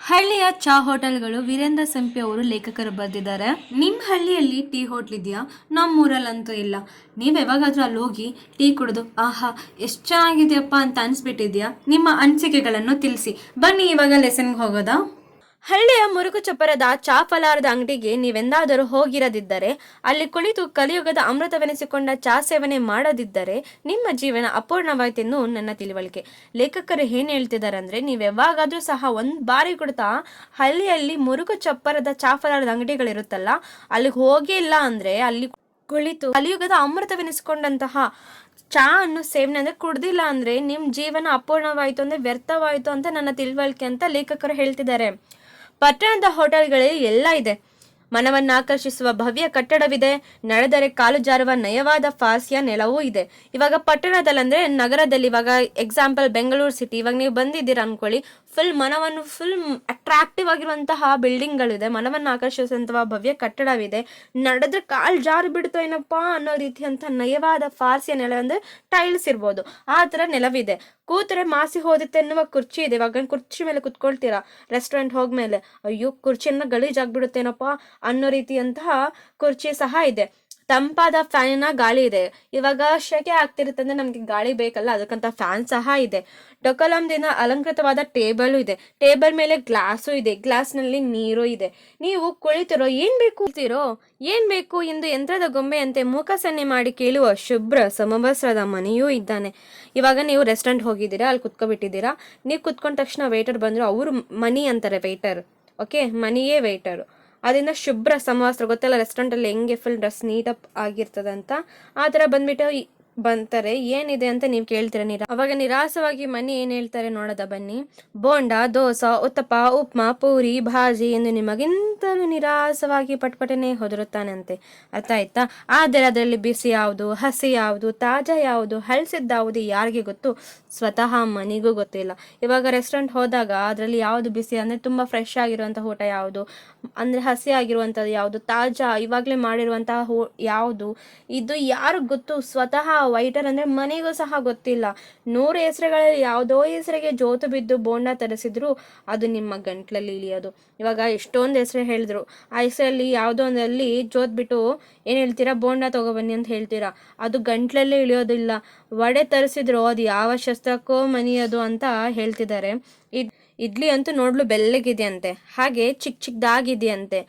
ಹಳ್ಳಿಯ ಚಹಾ ಹೋಟೆಲ್ಗಳು ವೀರೇಂದ್ರ ಸಂಪಿ ಅವರು ಲೇಖಕರು ಬರೆದಿದ್ದಾರೆ. ನಿಮ್ಮ ಹಳ್ಳಿಯಲ್ಲಿ ಟೀ ಹೋಟ್ಲ್ ಇದೆಯಾ? ನಮ್ಮೂರಲ್ಲಂತೂ ಇಲ್ಲ. ನೀವು ಯಾವಾಗಾದ್ರೂ ಅಲ್ಲಿ ಹೋಗಿ ಟೀ ಕುಡಿದು ಆಹಾ ಎಷ್ಟು ಚೆನ್ನಾಗಿದೆಯಪ್ಪ ಅಂತ ಅನಿಸ್ಬಿಟ್ಟಿದ್ಯಾ? ನಿಮ್ಮ ಅನಿಸಿಕೆಗಳನ್ನು ತಿಳಿಸಿ. ಬನ್ನಿ ಇವಾಗ ಲೆಸನ್ಗೆ ಹೋಗೋದಾ? ಹಳ್ಳಿಯ ಮುರುಕು ಚಪ್ಪರದ ಚಾ ಫಲಾರದ ಅಂಗಡಿಗೆ ನೀವೆಂದಾದರೂ ಹೋಗಿರದಿದ್ದರೆ, ಅಲ್ಲಿ ಕುಳಿತು ಕಲಿಯುಗದ ಅಮೃತವೆನಿಸಿಕೊಂಡ ಚಾ ಸೇವನೆ ಮಾಡದಿದ್ದರೆ ನಿಮ್ಮ ಜೀವನ ಅಪೂರ್ಣವಾಯ್ತೆಂದು ನನ್ನ ತಿಳುವಳಿಕೆ. ಲೇಖಕರು ಏನು ಹೇಳ್ತಿದ್ದಾರೆ ಅಂದರೆ, ನೀವು ಯಾವಾಗಾದರೂ ಸಹ ಒಂದು ಬಾರಿ ಕುಡ್ತಾ ಹಳ್ಳಿಯಲ್ಲಿ ಮುರುಕು ಚಪ್ಪರದ ಚಾ ಫಲಾರದ ಅಂಗಡಿಗಳಿರುತ್ತಲ್ಲ, ಅಲ್ಲಿಗೆ ಹೋಗಿಲ್ಲ ಅಂದರೆ ಅಲ್ಲಿ ಕುಳಿತು ಕಲಿಯುಗದ ಅಮೃತವೆನಿಸಿಕೊಂಡಂತಹ ಚಾ ಅನ್ನು ಸೇವನೆ ಅಂದರೆ ಕುಡ್ದಿಲ್ಲ ಅಂದರೆ ನಿಮ್ಮ ಜೀವನ ಅಪೂರ್ಣವಾಯಿತು ಅಂದರೆ ವ್ಯರ್ಥವಾಯಿತು ಅಂತ ನನ್ನ ತಿಳುವಳಿಕೆ ಅಂತ ಲೇಖಕರು ಹೇಳ್ತಿದ್ದಾರೆ. ಪಟ್ಟಣದ ಹೋಟೆಲ್ಗಳಲ್ಲಿ ಎಲ್ಲ ಇದೆ. ಮನವನ್ನು ಆಕರ್ಷಿಸುವ ಭವ್ಯ ಕಟ್ಟಡವಿದೆ. ನಡೆದರೆ ಕಾಲು ಜಾರುವ ನಯವಾದ ಫಾಸಿಯ ನೆಲವೂ ಇದೆ. ಇವಾಗ ಪಟ್ಟಣದಲ್ಲಂದ್ರೆ ನಗರದಲ್ಲಿ, ಇವಾಗ ಎಕ್ಸಾಂಪಲ್ ಬೆಂಗಳೂರು ಸಿಟಿ, ಇವಾಗ ನೀವು ಬಂದಿದ್ದೀರಾ ಅನ್ಕೊಳ್ಳಿ, ಮನವನ್ನು ಫುಲ್ ಅಟ್ರಾಕ್ಟಿವ್ ಆಗಿರುವಂತಹ ಬಿಲ್ಡಿಂಗ್ಗಳಿದೆ, ಮನವನ್ನು ಆಕರ್ಷಿಸುವಂತಹ ಭವ್ಯ ಕಟ್ಟಡವಿದೆ. ನಡೆದ್ರೆ ಕಾಲು ಜಾರು ಬಿಡ್ತು ಏನಪ್ಪಾ ಅನ್ನೋ ರೀತಿಯಂತ ನಯವಾದ ಫಾರ್ಸಿಯ ನೆಲ ಅಂದ್ರೆ ಟೈಲ್ಸ್ ಇರ್ಬೋದು, ಆ ಥರ ನೆಲವಿದೆ. ಕೂತ್ರೆ ಮಾಸಿ ಹೋದಿತ್ತೆ ಎನ್ನುವ ಕುರ್ಚಿ ಇದೆ. ಇವಾಗ ಕುರ್ಚಿ ಮೇಲೆ ಕುತ್ಕೊಳ್ತೀರಾ ರೆಸ್ಟೋರೆಂಟ್ ಹೋಗ್ಮೇಲೆ, ಅಯ್ಯೋ ಕುರ್ಚಿಯನ್ನ ಗಲೀಜಾಗ್ಬಿಡುತ್ತೇನಪ್ಪ ಅನ್ನೋ ರೀತಿಯಂತಹ ಕುರ್ಚಿ ಸಹ ಇದೆ. ತಂಪಾದ ಫ್ಯಾನಿನ ಗಾಳಿ ಇದೆ. ಇವಾಗ ಶೆಕೆ ಆಗ್ತಿರುತ್ತೆ ಅಂದ್ರೆ ನಮ್ಗೆ ಗಾಳಿ ಬೇಕಲ್ಲ, ಅದಕ್ಕಂತ ಫ್ಯಾನ್ ಸಹ ಇದೆ. ಡೊಕಲಂದಿಂದ ಅಲಂಕೃತವಾದ ಟೇಬಲ್ ಇದೆ. ಟೇಬಲ್ ಮೇಲೆ ಗ್ಲಾಸು ಇದೆ. ಗ್ಲಾಸ್ನಲ್ಲಿ ನೀರು ಇದೆ. ನೀವು ಕುಳಿತಿರೋ ಏನ್ ಬೇಕು ಎಂದು ಯಂತ್ರದ ಗೊಂಬೆಯಂತೆ ಮೂಕ ಸನ್ನೆ ಮಾಡಿ ಕೇಳುವ ಶುಭ್ರ ಸಮವಸ್ತ್ರದ ಮನೆಯೂ ಇದ್ದಾನೆ. ಇವಾಗ ನೀವು ರೆಸ್ಟೋರೆಂಟ್ ಹೋಗಿದ್ದೀರಾ, ಅಲ್ಲಿ ಕುತ್ಕೊಬಿಟ್ಟಿದ್ದೀರಾ. ನೀವು ಕುತ್ಕೊಂಡ ತಕ್ಷಣ ವೇಟರ್ ಬಂದ್ರು, ಅವರು ಮನಿ ಅಂತಾರೆ ವೇಟರ್. ಓಕೆ, ಮನಿಯೇ ವೇಟರು. ಅದರಿಂದ ಶುಭ್ರ ಸಮವಸ್ತ್ರ, ಗೊತ್ತಲ್ಲ ರೆಸ್ಟೋರೆಂಟಲ್ಲಿ ಹೆಂಗೆ ಫುಲ್ ಡ್ರೆಸ್ ನೀಟಪ್ ಆಗಿರ್ತದಂತ, ಆ ಥರ ಬಂದ್ಬಿಟ್ಟು ಬಂತಾರೆ. ಏನಿದೆ ಅಂತ ನೀವು ಕೇಳ್ತೀರ. ಅವಾಗ ನಿರಾಸವಾಗಿ ಮನಿ ಏನು ಹೇಳ್ತಾರೆ ನೋಡೋದ ಬನ್ನಿ. ಬೋಂಡ, ದೋಸೆ, ಉತ್ತಪ್ಪ, ಉಪ್ಮಾ, ಪೂರಿ, ಭಾಜಿ ಎಂದು ನಿಮಗಿಂತಲೂ ನಿರಾಸವಾಗಿ ಪಟ್ಪಟನೆ ಹೊದರುತ್ತಾನಂತೆ. ಅರ್ಥ ಆಯ್ತಾ? ಆದರೆ ಅದರಲ್ಲಿ ಬಿಸಿ ಯಾವುದು, ಹಸಿ ಯಾವುದು, ತಾಜಾ ಯಾವುದು, ಹಳಸಿದ್ದಾವುದು ಯಾರಿಗೆ ಗೊತ್ತು? ಸ್ವತಃ ಮನಿಗೂ ಗೊತ್ತಿಲ್ಲ. ಇವಾಗ ರೆಸ್ಟೋರೆಂಟ್ ಹೋದಾಗ ಅದರಲ್ಲಿ ಯಾವುದು ಬಿಸಿ ಅಂದರೆ ತುಂಬ ಫ್ರೆಶ್ ಆಗಿರುವಂಥ ಊಟ ಯಾವುದು, ಅಂದರೆ ಹಸಿ ಆಗಿರುವಂಥದ್ದು ಯಾವುದು, ತಾಜಾ ಇವಾಗಲೇ ಮಾಡಿರುವಂತಹ ಯಾವುದು, ಇದು ಯಾರಿಗೆ ಗೊತ್ತು? ಸ್ವತಃ ವೈಟರ್ ಅಂದರೆ ಮನೆಗೂ ಸಹ ಗೊತ್ತಿಲ್ಲ. 100 ಹೆಸರುಗಳಲ್ಲಿ ಯಾವುದೋ ಹೆಸರಿಗೆ ಜೋತು ಬಿದ್ದು ಬೋಂಡ ತರಿಸಿದ್ರು ಅದು ನಿಮ್ಮ ಗಂಟ್ಲಲ್ಲಿ ಇಳಿಯೋದು. ಇವಾಗ ಎಷ್ಟೊಂದು ಹೆಸರು ಹೇಳಿದ್ರು, ಆ ಹೆಸರಲ್ಲಿ ಯಾವುದೋ ಒಂದಲ್ಲಿ ಜೋತ್ ಬಿಟ್ಟು ಏನು ಹೇಳ್ತೀರಾ, ಬೋಂಡ ತಗೊಬನ್ನಿ ಅಂತ ಹೇಳ್ತೀರಾ, ಅದು ಗಂಟ್ಲಲ್ಲೇ ಇಳಿಯೋದಿಲ್ಲ. ವಡೆ ತರಿಸಿದ್ರು ಅದು ಯಾವ ಶಸ್ತ್ರಕ್ಕೋ ಮನಿಯೋದು ಅಂತ ಹೇಳ್ತಿದ್ದಾರೆ. ಇಡ್ಲಿ ಅಂತೂ ನೋಡ್ಲು ಬೆಳ್ಳಗಿದೆಯಂತೆ, ಹಾಗೆ ಚಿಕ್ಕದಾಗಿದೆಯಂತೆ.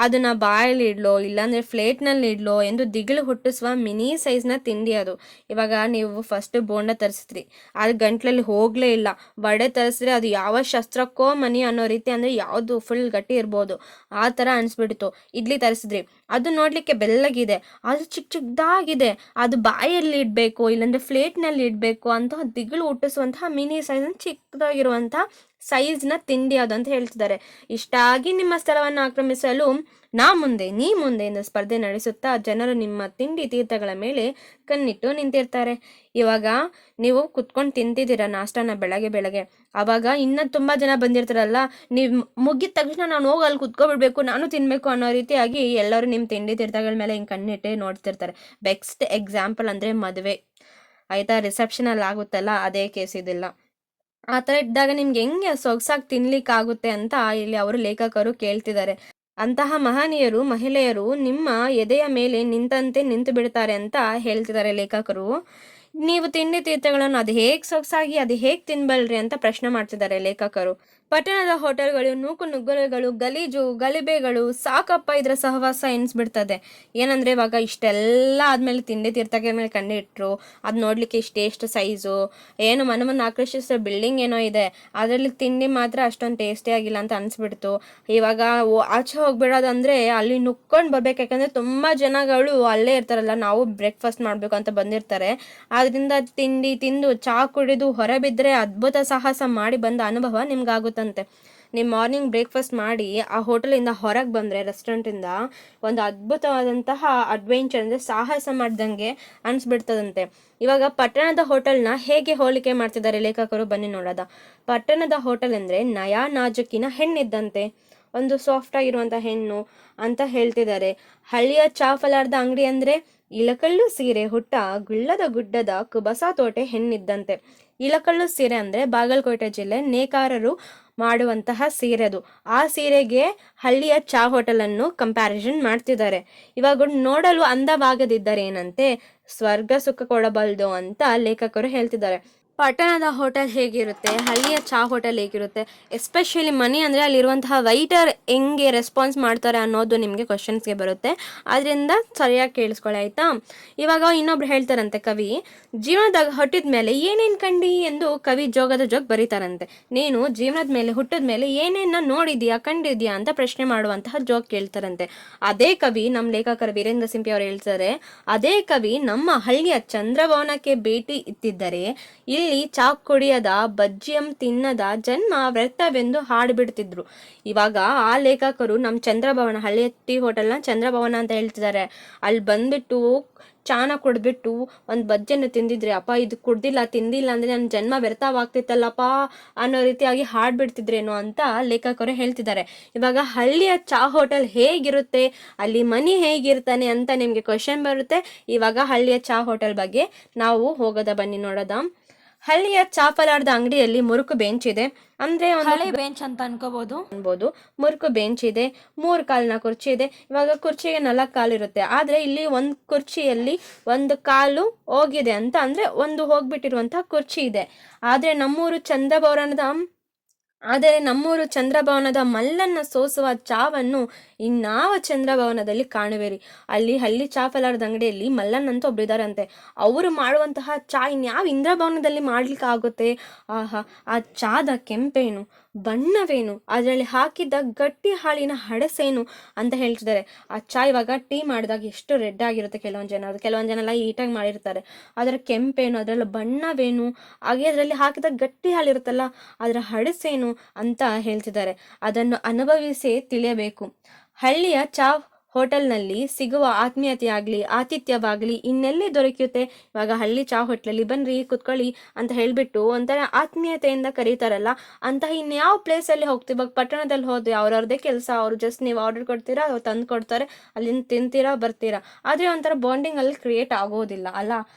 ಅದನ್ನ ಬಾಯಲ್ಲಿ ಇಡ್ಲೋ ಇಲ್ಲಾಂದ್ರೆ ಪ್ಲೇಟ್ನಲ್ಲಿ ಇಡ್ಲೋ ಎಂದು ದಿಗಿಲು ಹುಟ್ಟಿಸುವ ಮಿನಿ ಸೈಜ್ನ ತಿಂಡಿ ಅದು. ಇವಾಗ ನೀವು ಫಸ್ಟ್ ಬೋಂಡ ತರಿಸಿದ್ರಿ, ಅದು ಗಂಟ್ಲಲ್ಲಿ ಹೋಗಲೇ ಇಲ್ಲ. ವಡೆ ತರಿಸಿದ್ರೆ ಅದು ಯಾವ ಶಸ್ತ್ರಕ್ಕೋ ಮನಿ ಅನ್ನೋ ರೀತಿ, ಅಂದರೆ ಯಾವುದು ಫುಲ್ ಗಟ್ಟಿ ಇರ್ಬೋದು ಆ ಥರ ಅನಿಸ್ಬಿಡ್ತು. ಇಡ್ಲಿ ತರಿಸಿದ್ರಿ, ಅದು ನೋಡಲಿಕ್ಕೆ ಬೆಳ್ಳಗಿದೆ, ಅದು ಚಿಕ್ಕದಾಗಿದೆ, ಅದು ಬಾಯಲ್ಲಿ ಇಡಬೇಕು ಇಲ್ಲಾಂದರೆ ಪ್ಲೇಟ್ನಲ್ಲಿ ಇಡಬೇಕು ಅಂತ ದಿಗಿಲು ಹುಟ್ಟಿಸುವಂತಹ ಮಿನಿ ಸೈಜ್ ಚಿಕ್ಕದಾಗಿರುವಂಥ ಸೈಜ್ನ ತಿಂಡಿ ಅದು ಅಂತ ಹೇಳ್ತಿದ್ದಾರೆ. ಇಷ್ಟಾಗಿ ನಿಮ್ಮ ಸ್ಥಳವನ್ನು ಆಕ್ರಮಿಸಲು ನೀ ಮುಂದೆ ಎಂದು ಸ್ಪರ್ಧೆ ನಡೆಸುತ್ತಾ ಜನರು ನಿಮ್ಮ ತಿಂಡಿ ತೀರ್ಥಗಳ ಮೇಲೆ ಕಣ್ಣಿಟ್ಟು ನಿಂತಿರ್ತಾರೆ. ಇವಾಗ ನೀವು ಕುತ್ಕೊಂಡು ತಿಂತಿದ್ದೀರಾ ನಾಷ್ಟಾನ ಬೆಳಗ್ಗೆ, ಆವಾಗ ಇನ್ನೂ ತುಂಬ ಜನ ಬಂದಿರ್ತಾರಲ್ಲ, ನೀವು ಮುಗಿದ ತಕ್ಷಣ ನಾನು ಹೋಗಿ ಅಲ್ಲಿ ಕುತ್ಕೊಬಿಡ್ಬೇಕು, ನಾನು ತಿನ್ನಬೇಕು ಅನ್ನೋ ರೀತಿಯಾಗಿ ಎಲ್ಲರೂ ನಿಮ್ಮ ತಿಂಡಿ ತೀರ್ಥಗಳ ಮೇಲೆ ಹಿಂಗೆ ಕಣ್ಣಿಟ್ಟೆ ನೋಡ್ತಿರ್ತಾರೆ. ಬೆಸ್ಟ್ ಎಕ್ಸಾಂಪಲ್ ಅಂದರೆ ಮದುವೆ ಆಯಿತಾ, ರಿಸೆಪ್ಷನಲ್ಲಿ ಆಗುತ್ತಲ್ಲ ಅದೇ ಕೇಸ್ ಇದಿಲ್ಲ. ಆ ಥರ ಇದ್ದಾಗ ನಿಮ್ಗೆ ಹೆಂಗೆ ಸೊಗಸಾಗಿ ತಿನ್ಲಿಕ್ಕಾಗುತ್ತೆ ಅಂತ ಇಲ್ಲಿ ಅವರು ಲೇಖಕರು ಕೇಳ್ತಿದ್ದಾರೆ. ಅಂತಹ ಮಹನೀಯರು ಮಹಿಳೆಯರು ನಿಮ್ಮ ಎದೆಯ ಮೇಲೆ ನಿಂತಂತೆ ನಿಂತು ಬಿಡ್ತಾರೆ ಅಂತ ಹೇಳ್ತಿದ್ದಾರೆ ಲೇಖಕರು. ನೀವು ತಿಂಡಿ ತೀರ್ಥಗಳನ್ನು ಅದು ಹೇಗೆ ಸೊಗಸಾಗಿ ಅದು ಹೇಗೆ ತಿನ್ಬಲ್ರಿ ಅಂತ ಪ್ರಶ್ನೆ ಮಾಡ್ತಿದ್ದಾರೆ ಲೇಖಕರು. ಪಟ್ಟಣದ ಹೋಟೆಲ್ಗಳು ನೂಕು ನುಗ್ಗಲುಗಳು, ಗಲೀಜು ಗಲಿಬೆಗಳು, ಸಾಕಪ್ಪ ಇದರ ಸಹವಾಸ ಎನಿಸ್ಬಿಡ್ತದೆ. ಏನಂದರೆ ಇವಾಗ ಇಷ್ಟೆಲ್ಲ ಆದಮೇಲೆ ತಿಂಡಿ ತೀರ್ಥಕ್ಕೆ ಮೇಲೆ ಕಣ್ಣಿಟ್ರು, ಅದು ನೋಡಲಿಕ್ಕೆ ಇಷ್ಟೆಷ್ಟು ಸೈಜು, ಏನು ಮನವನ್ನು ಆಕರ್ಷಿಸೋ ಬಿಲ್ಡಿಂಗ್ ಏನೋ ಇದೆ, ಅದರಲ್ಲಿ ತಿಂಡಿ ಮಾತ್ರ ಅಷ್ಟೊಂದು ಟೇಸ್ಟಿ ಆಗಿಲ್ಲ ಅಂತ ಅನಿಸ್ಬಿಡ್ತು. ಇವಾಗ ಆಚೆ ಹೋಗ್ಬಿಡೋದಂದರೆ ಅಲ್ಲಿ ನುಕ್ಕೊಂಡು ಬರ್ಬೇಕು, ಯಾಕಂದರೆ ತುಂಬ ಜನಗಳು ಅಲ್ಲೇ ಇರ್ತಾರಲ್ಲ, ನಾವು ಬ್ರೇಕ್ಫಾಸ್ಟ್ ಮಾಡಬೇಕು ಅಂತ ಬಂದಿರ್ತಾರೆ. ಆದ್ದರಿಂದ ತಿಂಡಿ ತಿಂದು ಚಹಾ ಕುಡಿದು ಹೊರಬಿದ್ದರೆ ಅದ್ಭುತ ಸಾಹಸ ಮಾಡಿ ಬಂದ ಅನುಭವ ನಿಮ್ಗಾಗುತ್ತಂತೆ. ನೀವು ಮಾರ್ನಿಂಗ್ ಬ್ರೇಕ್ಫಾಸ್ಟ್ ಮಾಡಿ ಆ ಹೋಟೆಲಿಂದ ಹೊರಗೆ ಬಂದರೆ, ರೆಸ್ಟೋರೆಂಟಿಂದ ಒಂದು ಅದ್ಭುತವಾದಂತಹ ಅಡ್ವೆಂಚರ್ ಅಂದರೆ ಸಾಹಸ ಮಾಡ್ದಂಗೆ ಅನಿಸ್ಬಿಡ್ತದಂತೆ. ಇವಾಗ ಪಟ್ಟಣದ ಹೋಟೆಲ್ನ ಹೇಗೆ ಹೋಲಿಕೆ ಮಾಡ್ತಿದ್ದಾರೆ ಲೇಖಕರು, ಬನ್ನಿ ನೋಡೋದ. ಪಟ್ಟಣದ ಹೋಟೆಲ್ ಅಂದರೆ ನಯಾ ನಾಜುಕಿನ ಹೆಣ್ಣಿದ್ದಂತೆ, ಒಂದು ಸಾಫ್ಟ್ ಆಗಿರುವಂಥ ಹೆಣ್ಣು ಅಂತ ಹೇಳ್ತಿದ್ದಾರೆ. ಹಳ್ಳಿಯ ಚಾ ಫಲಾರದ ಅಂಗಡಿ ಅಂದರೆ ಇಳಕಲ್ಲು ಸೀರೆ ಹುಟ್ಟ ಗುಳ್ಳದ ಗುಡ್ಡದ ಕುಬಸ ತೋಟೆ ಹೆಣ್ಣಿದ್ದಂತೆ. ಇಳಕಲ್ಲು ಸೀರೆ ಅಂದರೆ ಬಾಗಲಕೋಟೆ ಜಿಲ್ಲೆ ನೇಕಾರರು ಮಾಡುವಂತಹ ಸೀರೆ ಅದು. ಆ ಸೀರೆಗೆ ಹಳ್ಳಿಯ ಚಾ ಹೋಟೆಲನ್ನು ಕಂಪ್ಯಾರಿಸನ್ ಮಾಡ್ತಿದ್ದಾರೆ. ಇವಾಗ ನೋಡಲು ಅಂದವಾಗದಿದ್ದರೆ ಏನಂತೆ ಸ್ವರ್ಗ ಸುಖ ಕೊಡಬಲ್ದು ಅಂತ ಲೇಖಕರು ಹೇಳ್ತಿದ್ದಾರೆ. ಪಟ್ಟಣದ ಹೋಟೆಲ್ ಹೇಗಿರುತ್ತೆ, ಹಳ್ಳಿಯ ಚಾ ಹೋಟೆಲ್ ಹೇಗಿರುತ್ತೆ, ಎಸ್ಪೆಷಲಿ ಮನಿ ಅಂದರೆ ಅಲ್ಲಿರುವಂತಹ ವೈಟರ್ ಹೆಂಗೆ ರೆಸ್ಪಾನ್ಸ್ ಮಾಡ್ತಾರೆ ಅನ್ನೋದು ನಿಮಗೆ ಕ್ವಶನ್ಸ್ಗೆ ಬರುತ್ತೆ. ಅದರಿಂದ ಸರಿಯಾಗಿ ಕೇಳಿಸ್ಕೊಳ್ಳಿ ಆಯಿತಾ. ಇವಾಗ ಇನ್ನೊಬ್ರು ಹೇಳ್ತಾರಂತೆ, ಕವಿ ಜೀವನದಾಗ ಹುಟ್ಟಿದ ಮೇಲೆ ಏನೇನು ಕಂಡಿ ಎಂದು ಕವಿ ಜೋಗದ ಜೋಗ್ ಬರೀತಾರಂತೆ. ನೀನು ಜೀವನದ ಮೇಲೆ ಹುಟ್ಟಿದ ಮೇಲೆ ಏನೇನ ನೋಡಿದ್ಯಾ ಕಂಡಿದ್ಯಾ ಅಂತ ಪ್ರಶ್ನೆ ಮಾಡುವಂತಹ ಜೋಗ್ ಕೇಳ್ತಾರಂತೆ. ಅದೇ ಕವಿ ನಮ್ಮ ಲೇಖಕರು ವೀರೇಂದ್ರ ಸಿಂಪಿ ಅವರು ಹೇಳ್ತಾರೆ, ಅದೇ ಕವಿ ನಮ್ಮ ಹಳ್ಳಿಯ ಚಂದ್ರಭವನಕ್ಕೆ ಭೇಟಿ ಇತ್ತಿದ್ದರೆ ಇಲ್ಲಿ ಚಾ ಕುಡಿಯದ ಬಜ್ಜಿಯಂ ತಿನ್ನದ ಜನ್ಮ ವ್ಯರ್ಥವೆಂದು ಹಾಡ್ಬಿಡ್ತಿದ್ರು. ಇವಾಗ ಆ ಲೇಖಕರು ನಮ್ಮ ಚಂದ್ರಭವನ ಹಳ್ಳಿಯ ಟೀ ಹೋಟೆಲ್ನ ಚಂದ್ರಭವನ ಅಂತ ಹೇಳ್ತಿದ್ದಾರೆ. ಅಲ್ಲಿ ಬಂದ್ಬಿಟ್ಟು ಚಾನ ಕುಡ್ಬಿಟ್ಟು ಒಂದು ಬಜ್ಜಿಯನ್ನು ತಿಂದಿದ್ರೆ, ಅಪ್ಪ ಇದು ಕುಡ್ದಿಲ್ಲ ತಿಂದಿಲ್ಲ ಅಂದರೆ ನನ್ನ ಜನ್ಮ ವ್ಯರ್ಥವಾಗ್ತಿತ್ತಲ್ಲಪ್ಪ ಅನ್ನೋ ರೀತಿಯಾಗಿ ಹಾಡ್ಬಿಡ್ತಿದ್ರೇನೋ ಅಂತ ಲೇಖಕರು ಹೇಳ್ತಿದ್ದಾರೆ. ಇವಾಗ ಹಳ್ಳಿಯ ಚಾ ಹೋಟೆಲ್ ಹೇಗಿರುತ್ತೆ, ಅಲ್ಲಿ ಮನಿ ಹೇಗಿರ್ತಾನೆ ಅಂತ ನಿಮಗೆ ಕ್ವಶನ್ ಬರುತ್ತೆ. ಇವಾಗ ಹಳ್ಳಿಯ ಚಾ ಹೋಟೆಲ್ ಬಗ್ಗೆ ನಾವು ಹೋಗೋದ ಬನ್ನಿ ನೋಡೋದ. ಹಳ್ಳಿಯ ಚಾಪಲಾರ್ದ ಅಂಗಡಿಯಲ್ಲಿ ಮುರುಕು ಬೆಂಚ್ ಇದೆ, ಅಂದ್ರೆ ಹಳೆ ಬೆಂಚ್ ಅಂತ ಅನ್ಬೋದು. ಮುರುಕು ಬೆಂಚ್ ಇದೆ, 3 ಕಾಲಿನ ಕುರ್ಚಿ ಇದೆ. ಇವಾಗ ಕುರ್ಚಿಗೆ 4 ಕಾಲು ಇರುತ್ತೆ, ಆದ್ರೆ ಇಲ್ಲಿ ಒಂದು ಕುರ್ಚಿಯಲ್ಲಿ 1 ಕಾಲು ಹೋಗಿದೆ ಅಂತ ಅಂದ್ರೆ ಒಂದು ಹೋಗ್ಬಿಟ್ಟಿರುವಂತಹ ಕುರ್ಚಿ ಇದೆ. ಆದ್ರೆ ನಮ್ಮೂರು ಚಂದ್ರಭವನದ ಮಲ್ಲನ್ನ ಸೋಸುವ ಚಾವನ್ನು ಇನ್ನಾವ ಚಂದ್ರಭವನದಲ್ಲಿ ಕಾಣುವಿರಿ. ಅಲ್ಲಿ ಹಳ್ಳಿ ಚಾ ಫಲಾರದ ಅಂಗಡಿಯಲ್ಲಿ ಮಲ್ಲನ್ ಅಂತ ಒಬ್ಬರಿದಾರಂತೆ. ಅವರು ಮಾಡುವಂತಹ ಚಾ ಇನ್ಯಾವ ಇಂದ್ರಭವನದಲ್ಲಿ ಮಾಡ್ಲಿಕ್ಕೆ ಆಗುತ್ತೆ. ಆಹಾ, ಆ ಚಾದ ಕೆಂಪೇನು, ಬಣ್ಣವೇನು, ಅದರಲ್ಲಿ ಹಾಕಿದ್ದ ಗಟ್ಟಿ ಹಾಲಿನ ಹಡಸೇನು ಅಂತ ಹೇಳ್ತಿದ್ದಾರೆ. ಆ ಚಾ ಇವಾಗ ಟೀ ಮಾಡಿದಾಗ ಎಷ್ಟು ರೆಡ್ ಆಗಿರುತ್ತೆ ಕೆಲವೊಂದು ಜನ ಎಲ್ಲ ಈಟಾಗಿ ಮಾಡಿರ್ತಾರೆ. ಅದರ ಕೆಂಪೇನು, ಅದರಲ್ಲಿ ಬಣ್ಣವೇನು, ಹಾಗೆ ಅದರಲ್ಲಿ ಹಾಕಿದ ಗಟ್ಟಿ ಹಾಲಿರುತ್ತಲ್ಲ ಅದರ ಹಡಸೇನು ಅಂತ ಹೇಳ್ತಿದ್ದಾರೆ. ಅದನ್ನು ಅನುಭವಿಸಿ ತಿಳಿಯಬೇಕು. ಹಳ್ಳಿಯ ಚಾ ಹೋಟೆಲ್ನಲ್ಲಿ ಸಿಗುವ ಆತಿಥ್ಯವಾಗಲಿ ಇನ್ನೆಲ್ಲಿ ದೊರಕುತ್ತೆ. ಇವಾಗ ಹಳ್ಳಿ ಚಾ ಹೋಟ್ಲಲ್ಲಿ ಬನ್ರಿ ಕುತ್ಕೊಳ್ಳಿ ಅಂತ ಹೇಳ್ಬಿಟ್ಟು ಒಂಥರ ಆತ್ಮೀಯತೆಯಿಂದ ಕರೀತಾರಲ್ಲ, ಅಂತಹ ಇನ್ಯಾವ ಪ್ಲೇಸಲ್ಲಿ ಹೋಗ್ತೀವಿ. ಇವಾಗ ಪಟ್ಟಣದಲ್ಲಿ ಹೋದ್ವಿ ಅವ್ರವ್ರದೇ ಕೆಲಸ, ಅವರು ಜಸ್ಟ್ ನೀವು ಆರ್ಡರ್ ಕೊಡ್ತೀರಾ, ಅವ್ರು ತಂದು ಕೊಡ್ತಾರೆ, ಅಲ್ಲಿಂದ ತಿಂತೀರಾ ಬರ್ತೀರಾ. ಆದರೆ ಒಂಥರ ಬಾಂಡಿಂಗ್ ಅಲ್ಲಿ ಕ್ರಿಯೇಟ್ ಆಗೋದಿಲ್ಲ ಅಲ್ಲ.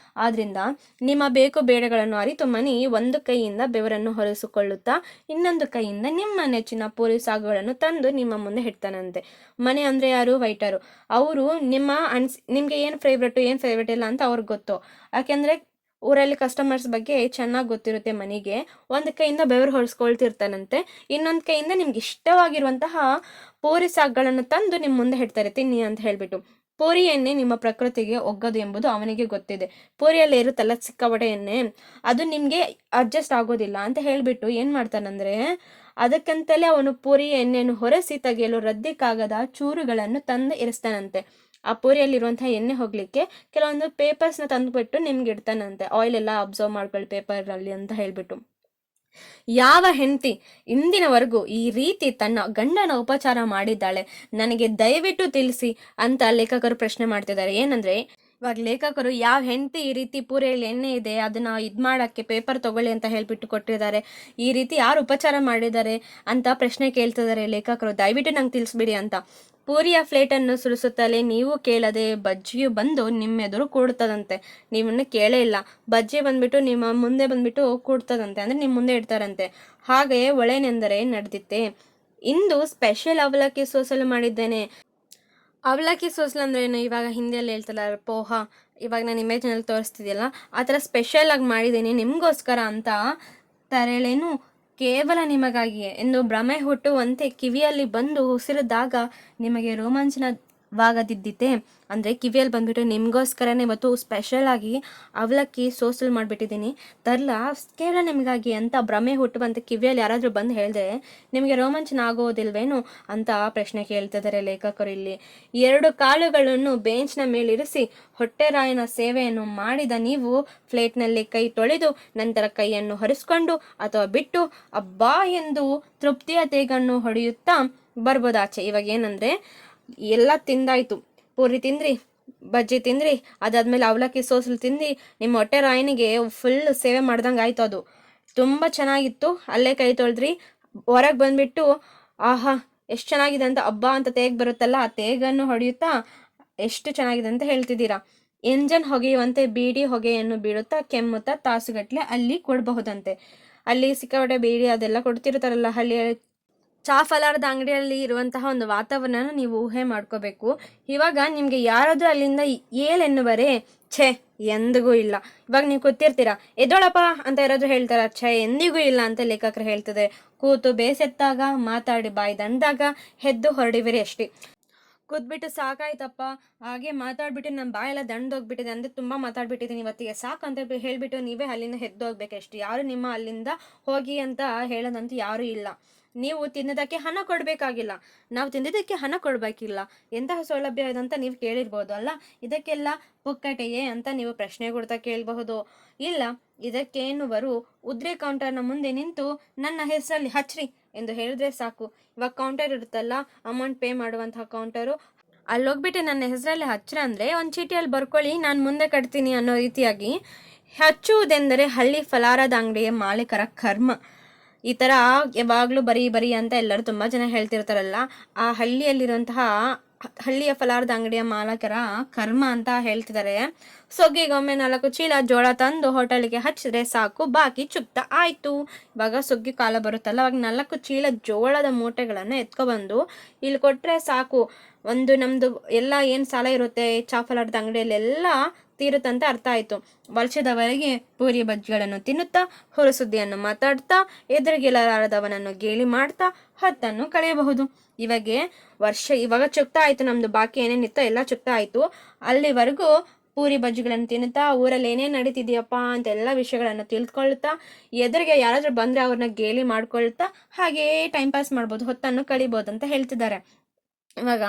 ಆದ್ರಿಂದ ನಿಮ್ಮ ಬೇಕು ಬೇಡಗಳನ್ನು ಅರಿತು ಮನಿ ಒಂದು ಕೈಯಿಂದ ಬೆವರನ್ನು ಹೊರಿಸಿಕೊಳ್ಳುತ್ತಾ ಇನ್ನೊಂದು ಕೈಯಿಂದ ನಿಮ್ಮ ನೆಚ್ಚಿನ ಪೂರಿ ಸಾಗುಗಳನ್ನು ತಂದು ನಿಮ್ಮ ಮುಂದೆ ಇಡ್ತಾನಂತೆ. ಮನೆ ಅಂದ್ರೆ ಯಾರು? ವೈಟರು. ಅವರು ನಿಮ್ಗೆ ಏನು ಫೇವ್ರೇಟ್ ಇಲ್ಲ ಅಂತ ಅವ್ರಿಗೆ ಗೊತ್ತು. ಯಾಕೆಂದ್ರೆ ಊರಲ್ಲಿ ಕಸ್ಟಮರ್ಸ್ ಬಗ್ಗೆ ಚೆನ್ನಾಗಿ ಗೊತ್ತಿರುತ್ತೆ. ಮನೆಗೆ ಒಂದು ಕೈಯಿಂದ ಬೆವರು ಹೊರಿಸ್ಕೊಳ್ತಿರ್ತಾನಂತೆ, ಇನ್ನೊಂದು ಕೈಯಿಂದ ನಿಮ್ಗೆ ಇಷ್ಟವಾಗಿರುವಂತಹ ಪೂರಿ ಸಾಗುಗಳನ್ನು ತಂದು ನಿಮ್ಮ ಮುಂದೆ ಇಡ್ತಾರೆ, ತಿನ್ನಿ ಅಂತ ಹೇಳ್ಬಿಟ್ಟು. ಪೂರಿ ಎಣ್ಣೆ ನಿಮ್ಮ ಪ್ರಕೃತಿಗೆ ಒಗ್ಗದು ಎಂಬುದು ಅವನಿಗೆ ಗೊತ್ತಿದೆ. ಪೂರಿಯಲ್ಲಿ ಇರುತ್ತಲ್ಲ ಸಿಕ್ಕಾಪಟ್ಟೆ ಎಣ್ಣೆ, ಅದು ನಿಮ್ಗೆ ಅಡ್ಜಸ್ಟ್ ಆಗೋದಿಲ್ಲ ಅಂತ ಹೇಳ್ಬಿಟ್ಟು ಏನ್ ಮಾಡ್ತಾನಂದ್ರೆ ಅದಕ್ಕಂತಲೇ ಅವನು ಪೂರಿ ಎಣ್ಣೆಯನ್ನು ಹೊರಸಿ ತೆಗೆಯಲು ರದ್ದಿಕ್ಕಾಗದ ಚೂರುಗಳನ್ನು ತಂದು ಇರಿಸ್ತಾನಂತೆ. ಆ ಪೂರಿಯಲ್ಲಿರುವಂತಹ ಎಣ್ಣೆ ಹೋಗ್ಲಿಕ್ಕೆ ಕೆಲವೊಂದು ಪೇಪರ್ಸ್ನ ತಂದುಬಿಟ್ಟು ನಿಮ್ಗೆ ಇಡ್ತಾನಂತೆ, ಆಯಿಲ್ ಎಲ್ಲ ಅಬ್ಸರ್ವ್ ಮಾಡ್ಕೊಳ್ಳಿ ಪೇಪರ್ ಅಲ್ಲಿ ಅಂತ ಹೇಳ್ಬಿಟ್ಟು. ಯಾವ ಹೆಂಡತಿ ಇಂದಿನವರೆಗೂ ಈ ರೀತಿ ತನ್ನ ಗಂಡನ ಉಪಚಾರ ಮಾಡಿದ್ದಾಳೆ, ನನಗೆ ದಯವಿಟ್ಟು ತಿಳಿಸಿ ಅಂತ ಲೇಖಕರು ಪ್ರಶ್ನೆ ಮಾಡ್ತಿದ್ದಾರೆ. ಏನಂದ್ರೆ ಇವಾಗ ಲೇಖಕರು ಯಾವ ಹೆಂಡತಿ ಈ ರೀತಿ ಪೂರಿಯಲ್ಲಿ ಎಣ್ಣೆ ಇದೆ ಅದನ್ನ ಮಾಡಕ್ಕೆ ಪೇಪರ್ ತಗೊಳ್ಳಿ ಅಂತ ಹೇಳ್ಬಿಟ್ಟು ಕೊಟ್ಟಿದ್ದಾರೆ, ಈ ರೀತಿ ಯಾರು ಉಪಚಾರ ಮಾಡಿದ್ದಾರೆ ಅಂತ ಪ್ರಶ್ನೆ ಕೇಳ್ತಿದ್ದಾರೆ ಲೇಖಕರು, ದಯವಿಟ್ಟು ನಂಗೆ ತಿಳಿಸ್ಬಿಡಿ ಅಂತ. ಪೂರಿಯ ಪ್ಲೇಟನ್ನು ಸುರಿಸುತ್ತಲೇ ನೀವು ಕೇಳದೆ ಬಜ್ಜಿಯು ಬಂದು ನಿಮ್ಮೆದುರು ಕೂಡ್ತದಂತೆ. ನೀವನ್ನ ಕೇಳೇ ಇಲ್ಲ, ಬಜ್ಜಿ ಬಂದ್ಬಿಟ್ಟು ನಿಮ್ಮ ಮುಂದೆ ಬಂದ್ಬಿಟ್ಟು ಕೂಡ್ತದಂತೆ, ಅಂದ್ರೆ ನಿಮ್ಮ ಮುಂದೆ ಇಡ್ತಾರಂತೆ. ಹಾಗೆಯೇ ಒಳೆನೆಂದರೆ ನಡೆದಿತ್ತೆ. ಇಂದು ಸ್ಪೆಷಲ್ ಅವಲಕ್ಕಿ ಸೋಸಲು ಮಾಡಿದ್ದೇನೆ. ಅವಲಕ್ಕಿ ಸೋಸಲು ಅಂದ್ರೆ ಏನು? ಇವಾಗ ಹಿಂದಿಯಲ್ಲಿ ಹೇಳ್ತಲ್ಲ ಪೋಹ, ಇವಾಗ ನಾನು ಇಮೇಜ್ನಲ್ಲಿ ತೋರಿಸ್ತಿದ್ಯಲ್ಲ ಆ ಥರ ಸ್ಪೆಷಲ್ ಆಗಿ ಮಾಡಿದ್ದೀನಿ ನಿಮಗೋಸ್ಕರ ಅಂತ ತರಳೇನು ಕೇವಲ ನಿಮಗಾಗಿಯೇ ಎಂದು ಭ್ರಮೆ ಹುಟ್ಟುವಂತೆ ಕಿವಿಯಲ್ಲಿ ಬಂದು ಉಸಿರಿದಾಗ ನಿಮಗೆ ರೋಮಾಂಚನವಾಗದಿದ್ದಿತೆ. ಅಂದರೆ ಕಿವಿಯಲ್ಲಿ ಬಂದ್ಬಿಟ್ಟು ನಿಮಗೋಸ್ಕರನೇ ಇವತ್ತು ಸ್ಪೆಷಲ್ ಆಗಿ ಅವಲಕ್ಕಿ ಸೋಸಲ್ ಮಾಡಿಬಿಟ್ಟಿದ್ದೀನಿ, ತರಲ ಕೇವಲ ನಿಮಗಾಗಿ ಅಂತ ಭ್ರಮೆ ಹುಟ್ಟುವಂತೆ ಕಿವಿಯಲ್ಲಿ ಯಾರಾದರೂ ಬಂದು ಹೇಳಿದ್ರೆ ನಿಮಗೆ ರೋಮಾಂಚನ ಆಗೋದಿಲ್ವೇನು ಅಂತ ಪ್ರಶ್ನೆ ಕೇಳ್ತಿದ್ದಾರೆ ಲೇಖಕರು. ಇಲ್ಲಿ 2 ಕಾಲುಗಳನ್ನು ಬೆಂಚ್ನ ಮೇಲಿರಿಸಿ ಹೊಟ್ಟೆರಾಯನ ಸೇವೆಯನ್ನು ಮಾಡಿದ ನೀವು ಪ್ಲೇಟ್ನಲ್ಲಿ ಕೈ ತೊಳೆದು ನಂತರ ಕೈಯನ್ನು ಹೊರಿಸ್ಕೊಂಡು ಅಥವಾ ಬಿಟ್ಟು ಅಬ್ಬಾ ಎಂದು ತೃಪ್ತಿಯ ತೇಗನ್ನು ಹೊಡೆಯುತ್ತಾ ಬರ್ಬೋದಾಚೆ. ಇವಾಗ ಏನಂದ್ರೆ ಎಲ್ಲ ತಿಂದಾಯ್ತು, ಪೂರಿ ತಿಂದ್ರಿ, ಬಜ್ಜಿ ತಿಂದ್ರಿ, ಅದಾದ್ಮೇಲೆ ಅವಲಕ್ಕಿ ಸೋಸಲು ತಿಂದು ನಿಮ್ಮ ಹೊಟ್ಟೆ ರಾಯನಿಗೆ ಫುಲ್ ಸೇವೆ ಮಾಡ್ದಂಗೆ ಆಯ್ತು. ಅದು ತುಂಬ ಚೆನ್ನಾಗಿತ್ತು, ಅಲ್ಲೇ ಕೈ ತೊಳೆದ್ರಿ, ಹೊರಗೆ ಬಂದ್ಬಿಟ್ಟು ಆಹಾ ಎಷ್ಟು ಚೆನ್ನಾಗಿದೆ ಅಂತ ಹಬ್ಬ ಅಂತ ತೇಗ್ ಬರುತ್ತಲ್ಲ ಆ ತೇಗನ್ನು ಹೊಡೆಯುತ್ತಾ ಎಷ್ಟು ಚೆನ್ನಾಗಿದೆ ಅಂತ ಹೇಳ್ತಿದ್ದೀರಾ. ಎಂಜನ್ ಹೊಗೆಯುವಂತೆ ಬೀಡಿ ಹೊಗೆಯನ್ನು ಬೀಳುತ್ತಾ ಕೆಮ್ಮುತ್ತಾ ತಾಸುಗಟ್ಟಲೆ ಅಲ್ಲಿ ಕೊಡಬಹುದಂತೆ. ಅಲ್ಲಿ ಸಿಕ್ಕಾಪಟ್ಟೆ ಬೀಡಿ ಅದೆಲ್ಲ ಕೊಡ್ತಿರ್ತಾರಲ್ಲ ಹಳ್ಳಿಯ ಚಾ ಫಲಾರದ ಅಂಗಡಿಯಲ್ಲಿ ಇರುವಂತಹ ಒಂದು ವಾತಾವರಣ ನೀವು ಊಹೆ ಮಾಡ್ಕೋಬೇಕು. ಇವಾಗ ನಿಮಗೆ ಯಾರಾದರೂ ಅಲ್ಲಿಂದ ಏಳೆನ್ನುವರೆ ಛೇ ಎಂದಿಗೂ ಇಲ್ಲ. ಇವಾಗ ನೀವು ಕೂತಿರ್ತೀರಾ, ಎದ್ದೋಳಪ್ಪ ಅಂತ ಯಾರಾದರೂ ಹೇಳ್ತಾರ, ಛೇ ಎಂದಿಗೂ ಇಲ್ಲ ಅಂತ ಲೇಖಕರು ಹೇಳ್ತದೆ. ಕೂತು ಬೇಸೆತ್ತಾಗ ಮಾತಾಡಿ ಬಾಯಿ ದಂಡಾಗ ಎದ್ದು ಹೊರಡಿವಿರಿ ಅಷ್ಟೇ. ಕೂತ್ಬಿಟ್ಟು ಸಾಕಾಯ್ತಪ್ಪ, ಹಾಗೆ ಮಾತಾಡ್ಬಿಟ್ಟು ನಮ್ಮ ಬಾಯೆಲ್ಲ ದಂಡೋಗ್ಬಿಟ್ಟಿದೆ, ಅಂದರೆ ತುಂಬ ಮಾತಾಡ್ಬಿಟ್ಟಿದ್ದೀನಿ ಇವತ್ತಿಗೆ ಸಾಕು ಅಂತ ಹೇಳ್ಬಿಟ್ಟು ನೀವೇ ಅಲ್ಲಿಂದ ಎದ್ದೋಗ್ಬೇಕಷ್ಟು. ಯಾರು ನಿಮ್ಮ ಅಲ್ಲಿಂದ ಹೋಗಿ ಅಂತ ಹೇಳೋದಂತೂ ಯಾರೂ ಇಲ್ಲ. ನೀವು ತಿನ್ನೋದಕ್ಕೆ ಹಣ ಕೊಡಬೇಕಾಗಿಲ್ಲ, ನಾವು ತಿಂದಿದ್ದಕ್ಕೆ ಹಣ ಕೊಡಬೇಕಿಲ್ಲ. ಎಂತಹ ಸೌಲಭ್ಯ ಇದೆ ಅಂತ ನೀವು ಕೇಳಿರ್ಬೋದು ಅಲ್ಲ. ಇದಕ್ಕೆಲ್ಲ ಪುಕ್ಕಟೆಯೇ ಅಂತ ನೀವು ಪ್ರಶ್ನೆ ಕೊಡ್ತಾ ಕೇಳಬಹುದು. ಇಲ್ಲ, ಇದಕ್ಕೇನುವರು ಉದ್ರೆ ಕೌಂಟರ್ನ ಮುಂದೆ ನಿಂತು ನನ್ನ ಹೆಸರಲ್ಲಿ ಹಚ್ರಿ ಎಂದು ಹೇಳಿದ್ರೆ ಸಾಕು. ಇವಾಗ ಕೌಂಟರ್ ಇರುತ್ತಲ್ಲ, ಅಮೌಂಟ್ ಪೇ ಮಾಡುವಂತಹ ಕೌಂಟರು, ಅಲ್ಲೋಗ್ಬಿಟ್ಟು ನನ್ನ ಹೆಸರಲ್ಲಿ ಹಚ್ರ ಅಂದರೆ ಒಂದು ಚೀಟಿಯಲ್ಲಿ ಬರ್ಕೊಳ್ಳಿ, ನಾನು ಮುಂದೆ ಕಟ್ತೀನಿ ಅನ್ನೋ ರೀತಿಯಾಗಿ ಹಚ್ಚುವುದೆಂದರೆ ಹಳ್ಳಿ ಫಲಾರದ ಅಂಗಡಿಯ ಮಾಲೀಕರ ಕರ್ಮ. ಈ ಥರ ಯಾವಾಗಲೂ ಬರೀ ಅಂತ ಎಲ್ಲರೂ ತುಂಬ ಜನ ಹೇಳ್ತಿರ್ತಾರಲ್ಲ, ಆ ಹಳ್ಳಿಯ ಫಲಾರದ ಅಂಗಡಿಯ ಮಾಲಕರ ಕರ್ಮ ಅಂತ ಹೇಳ್ತಿದ್ದಾರೆ. ಸೊಗ್ಗಿಗೊಮ್ಮೆ 4 ಚೀಲ ಜೋಳ ತಂದು ಹೋಟೆಲ್ಗೆ ಹಚ್ಚಿದ್ರೆ ಸಾಕು, ಬಾಕಿ ಚುಕ್ತ ಆಯಿತು. ಇವಾಗ ಸುಗ್ಗಿ ಕಾಲ ಬರುತ್ತಲ್ಲ, ಅವಾಗ 4 ಚೀಲ ಜೋಳದ ಮೂಟೆಗಳನ್ನು ಎತ್ಕೊಬಂದು ಇಲ್ಲಿ ಕೊಟ್ಟರೆ ಸಾಕು, ಒಂದು ನಮ್ಮದು ಎಲ್ಲ ಏನು ಸಾಲ ಇರುತ್ತೆ ಚಾ ಫಲಾರದ ಅಂಗಡಿಯಲ್ಲೆಲ್ಲ ತೀರುತ್ತಂತ ಅರ್ಥ ಆಯಿತು. ವರ್ಷದವರೆಗೆ ಪೂರಿ ಬಜ್ಜಿಗಳನ್ನು ತಿನ್ನುತ್ತಾ ಹೊರಸುದ್ದಿಯನ್ನು ಮಾತಾಡ್ತಾ ಎದುರಿಗೆಲ್ಲರಾದವನನ್ನು ಗೇಲಿ ಮಾಡ್ತಾ ಹೊತ್ತನ್ನು ಕಳೆಯಬಹುದು. ಇವಾಗ ಚುಕ್ತ ಆಯಿತು, ನಮ್ಮದು ಬಾಕಿ ಏನೇನಿತ್ತೋ ಎಲ್ಲ ಚುಕ್ತ ಆಯಿತು. ಅಲ್ಲಿವರೆಗೂ ಪೂರಿ ಬಜ್ಜಿಗಳನ್ನು ತಿನ್ನುತ್ತಾ ಊರಲ್ಲಿ ಏನೇನು ನಡೀತಿದೆಯಪ್ಪ ಅಂತ ಎಲ್ಲ ವಿಷಯಗಳನ್ನು ತಿಳ್ಕೊಳ್ತಾ, ಎದುರಿಗೆ ಯಾರಾದರೂ ಬಂದರೆ ಅವ್ರನ್ನ ಗೇಲಿ ಮಾಡ್ಕೊಳ್ತಾ ಹಾಗೇ ಟೈಮ್ ಪಾಸ್ ಮಾಡ್ಬೋದು, ಹೊತ್ತನ್ನು ಕಳಿಬೋದು ಅಂತ ಹೇಳ್ತಿದ್ದಾರೆ. ಇವಾಗ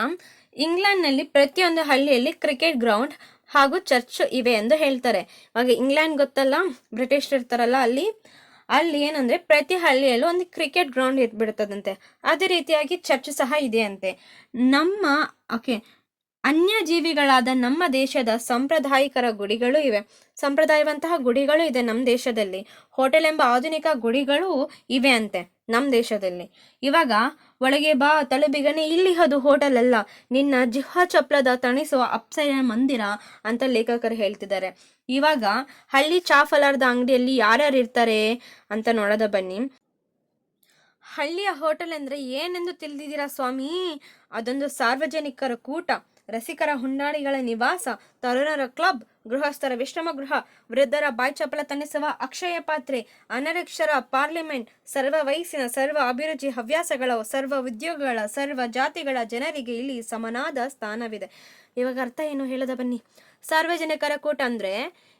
ಇಂಗ್ಲೆಂಡ್ನಲ್ಲಿ ಪ್ರತಿಯೊಂದು ಹಳ್ಳಿಯಲ್ಲಿ ಕ್ರಿಕೆಟ್ ಗ್ರೌಂಡ್ ಹಾಗೂ ಚರ್ಚ್ ಇವೆ ಎಂದು ಹೇಳ್ತಾರೆ. ಇವಾಗ ಇಂಗ್ಲೆಂಡ್ ಗೊತ್ತಲ್ಲ, ಬ್ರಿಟಿಷ್ ಇರ್ತಾರಲ್ಲ, ಅಲ್ಲಿ ಏನಂದರೆ ಪ್ರತಿ ಹಳ್ಳಿಯಲ್ಲೂ ಒಂದು ಕ್ರಿಕೆಟ್ ಗ್ರೌಂಡ್ ಇದ್ಬಿಡ್ತದಂತೆ. ಅದೇ ರೀತಿಯಾಗಿ ಚರ್ಚ್ ಸಹ ಇದೆ ಅಂತೆ. ಅನ್ಯ ಜೀವಿಗಳಾದ ನಮ್ಮ ದೇಶದ ಸಂಪ್ರದಾಯಿಕರ ಗುಡಿಗಳು ಇವೆ, ಸಂಪ್ರದಾಯವಂತಹ ಗುಡಿಗಳು ಇದೆ ನಮ್ಮ ದೇಶದಲ್ಲಿ. ಹೋಟೆಲ್ ಎಂಬ ಆಧುನಿಕ ಗುಡಿಗಳು ಇವೆ ಅಂತೆ ನಮ್ಮ ದೇಶದಲ್ಲಿ. ಇವಾಗ ಒಳಗೆ ಬಾ ತಲೆಬಿಗನೆ, ಇಲ್ಲಿ ಅದು ಹೋಟೆಲ್ ಅಲ್ಲ, ನಿನ್ನ ಜಿಹ್ವಾ ಚಪ್ಲದ ತಣಿಸುವ ಅಪ್ಸರ ಮಂದಿರ ಅಂತ ಲೇಖಕರು ಹೇಳ್ತಿದ್ದಾರೆ. ಇವಾಗ ಹಳ್ಳಿ ಚಾ ಫಲಾರದ ಅಂಗಡಿಯಲ್ಲಿ ಯಾರ್ಯಾರು ಇರ್ತಾರೆ ಅಂತ ನೋಡೋದ ಬನ್ನಿ. ಹಳ್ಳಿಯ ಹೋಟೆಲ್ ಅಂದರೆ ಏನೆಂದು ತಿಳಿದಿದ್ದೀರಾ ಸ್ವಾಮಿ? ಅದೊಂದು ಸಾರ್ವಜನಿಕರ ಕೂಟ, ರಸಿಕರ ಹುಂಡಾಳಿಗಳ ನಿವಾಸ, ತರುಣರ ಕ್ಲಬ್, ಗೃಹಸ್ಥರ ವಿಶ್ರಮ ಗೃಹ, ವೃದ್ಧರ ಬಾಯಿ ಚಪಲ ತಣಿಸುವ ಅಕ್ಷಯ ಪಾತ್ರೆ, ಅನಕ್ಷರ ಪಾರ್ಲಿಮೆಂಟ್, ಸರ್ವ ವಯಸ್ಸಿನ ಸರ್ವ ಅಭಿರುಚಿ ಹವ್ಯಾಸಗಳ ಸರ್ವ ಉದ್ಯೋಗಗಳ ಸರ್ವ ಜಾತಿಗಳ ಜನರಿಗೆ ಇಲ್ಲಿ ಸಮನಾದ ಸ್ಥಾನವಿದೆ. ಇವಾಗ ಅರ್ಥ ಏನು ಹೇಳೋದ ಬನ್ನಿ. ಸಾರ್ವಜನಿಕರ ಕೂಟ ಅಂದರೆ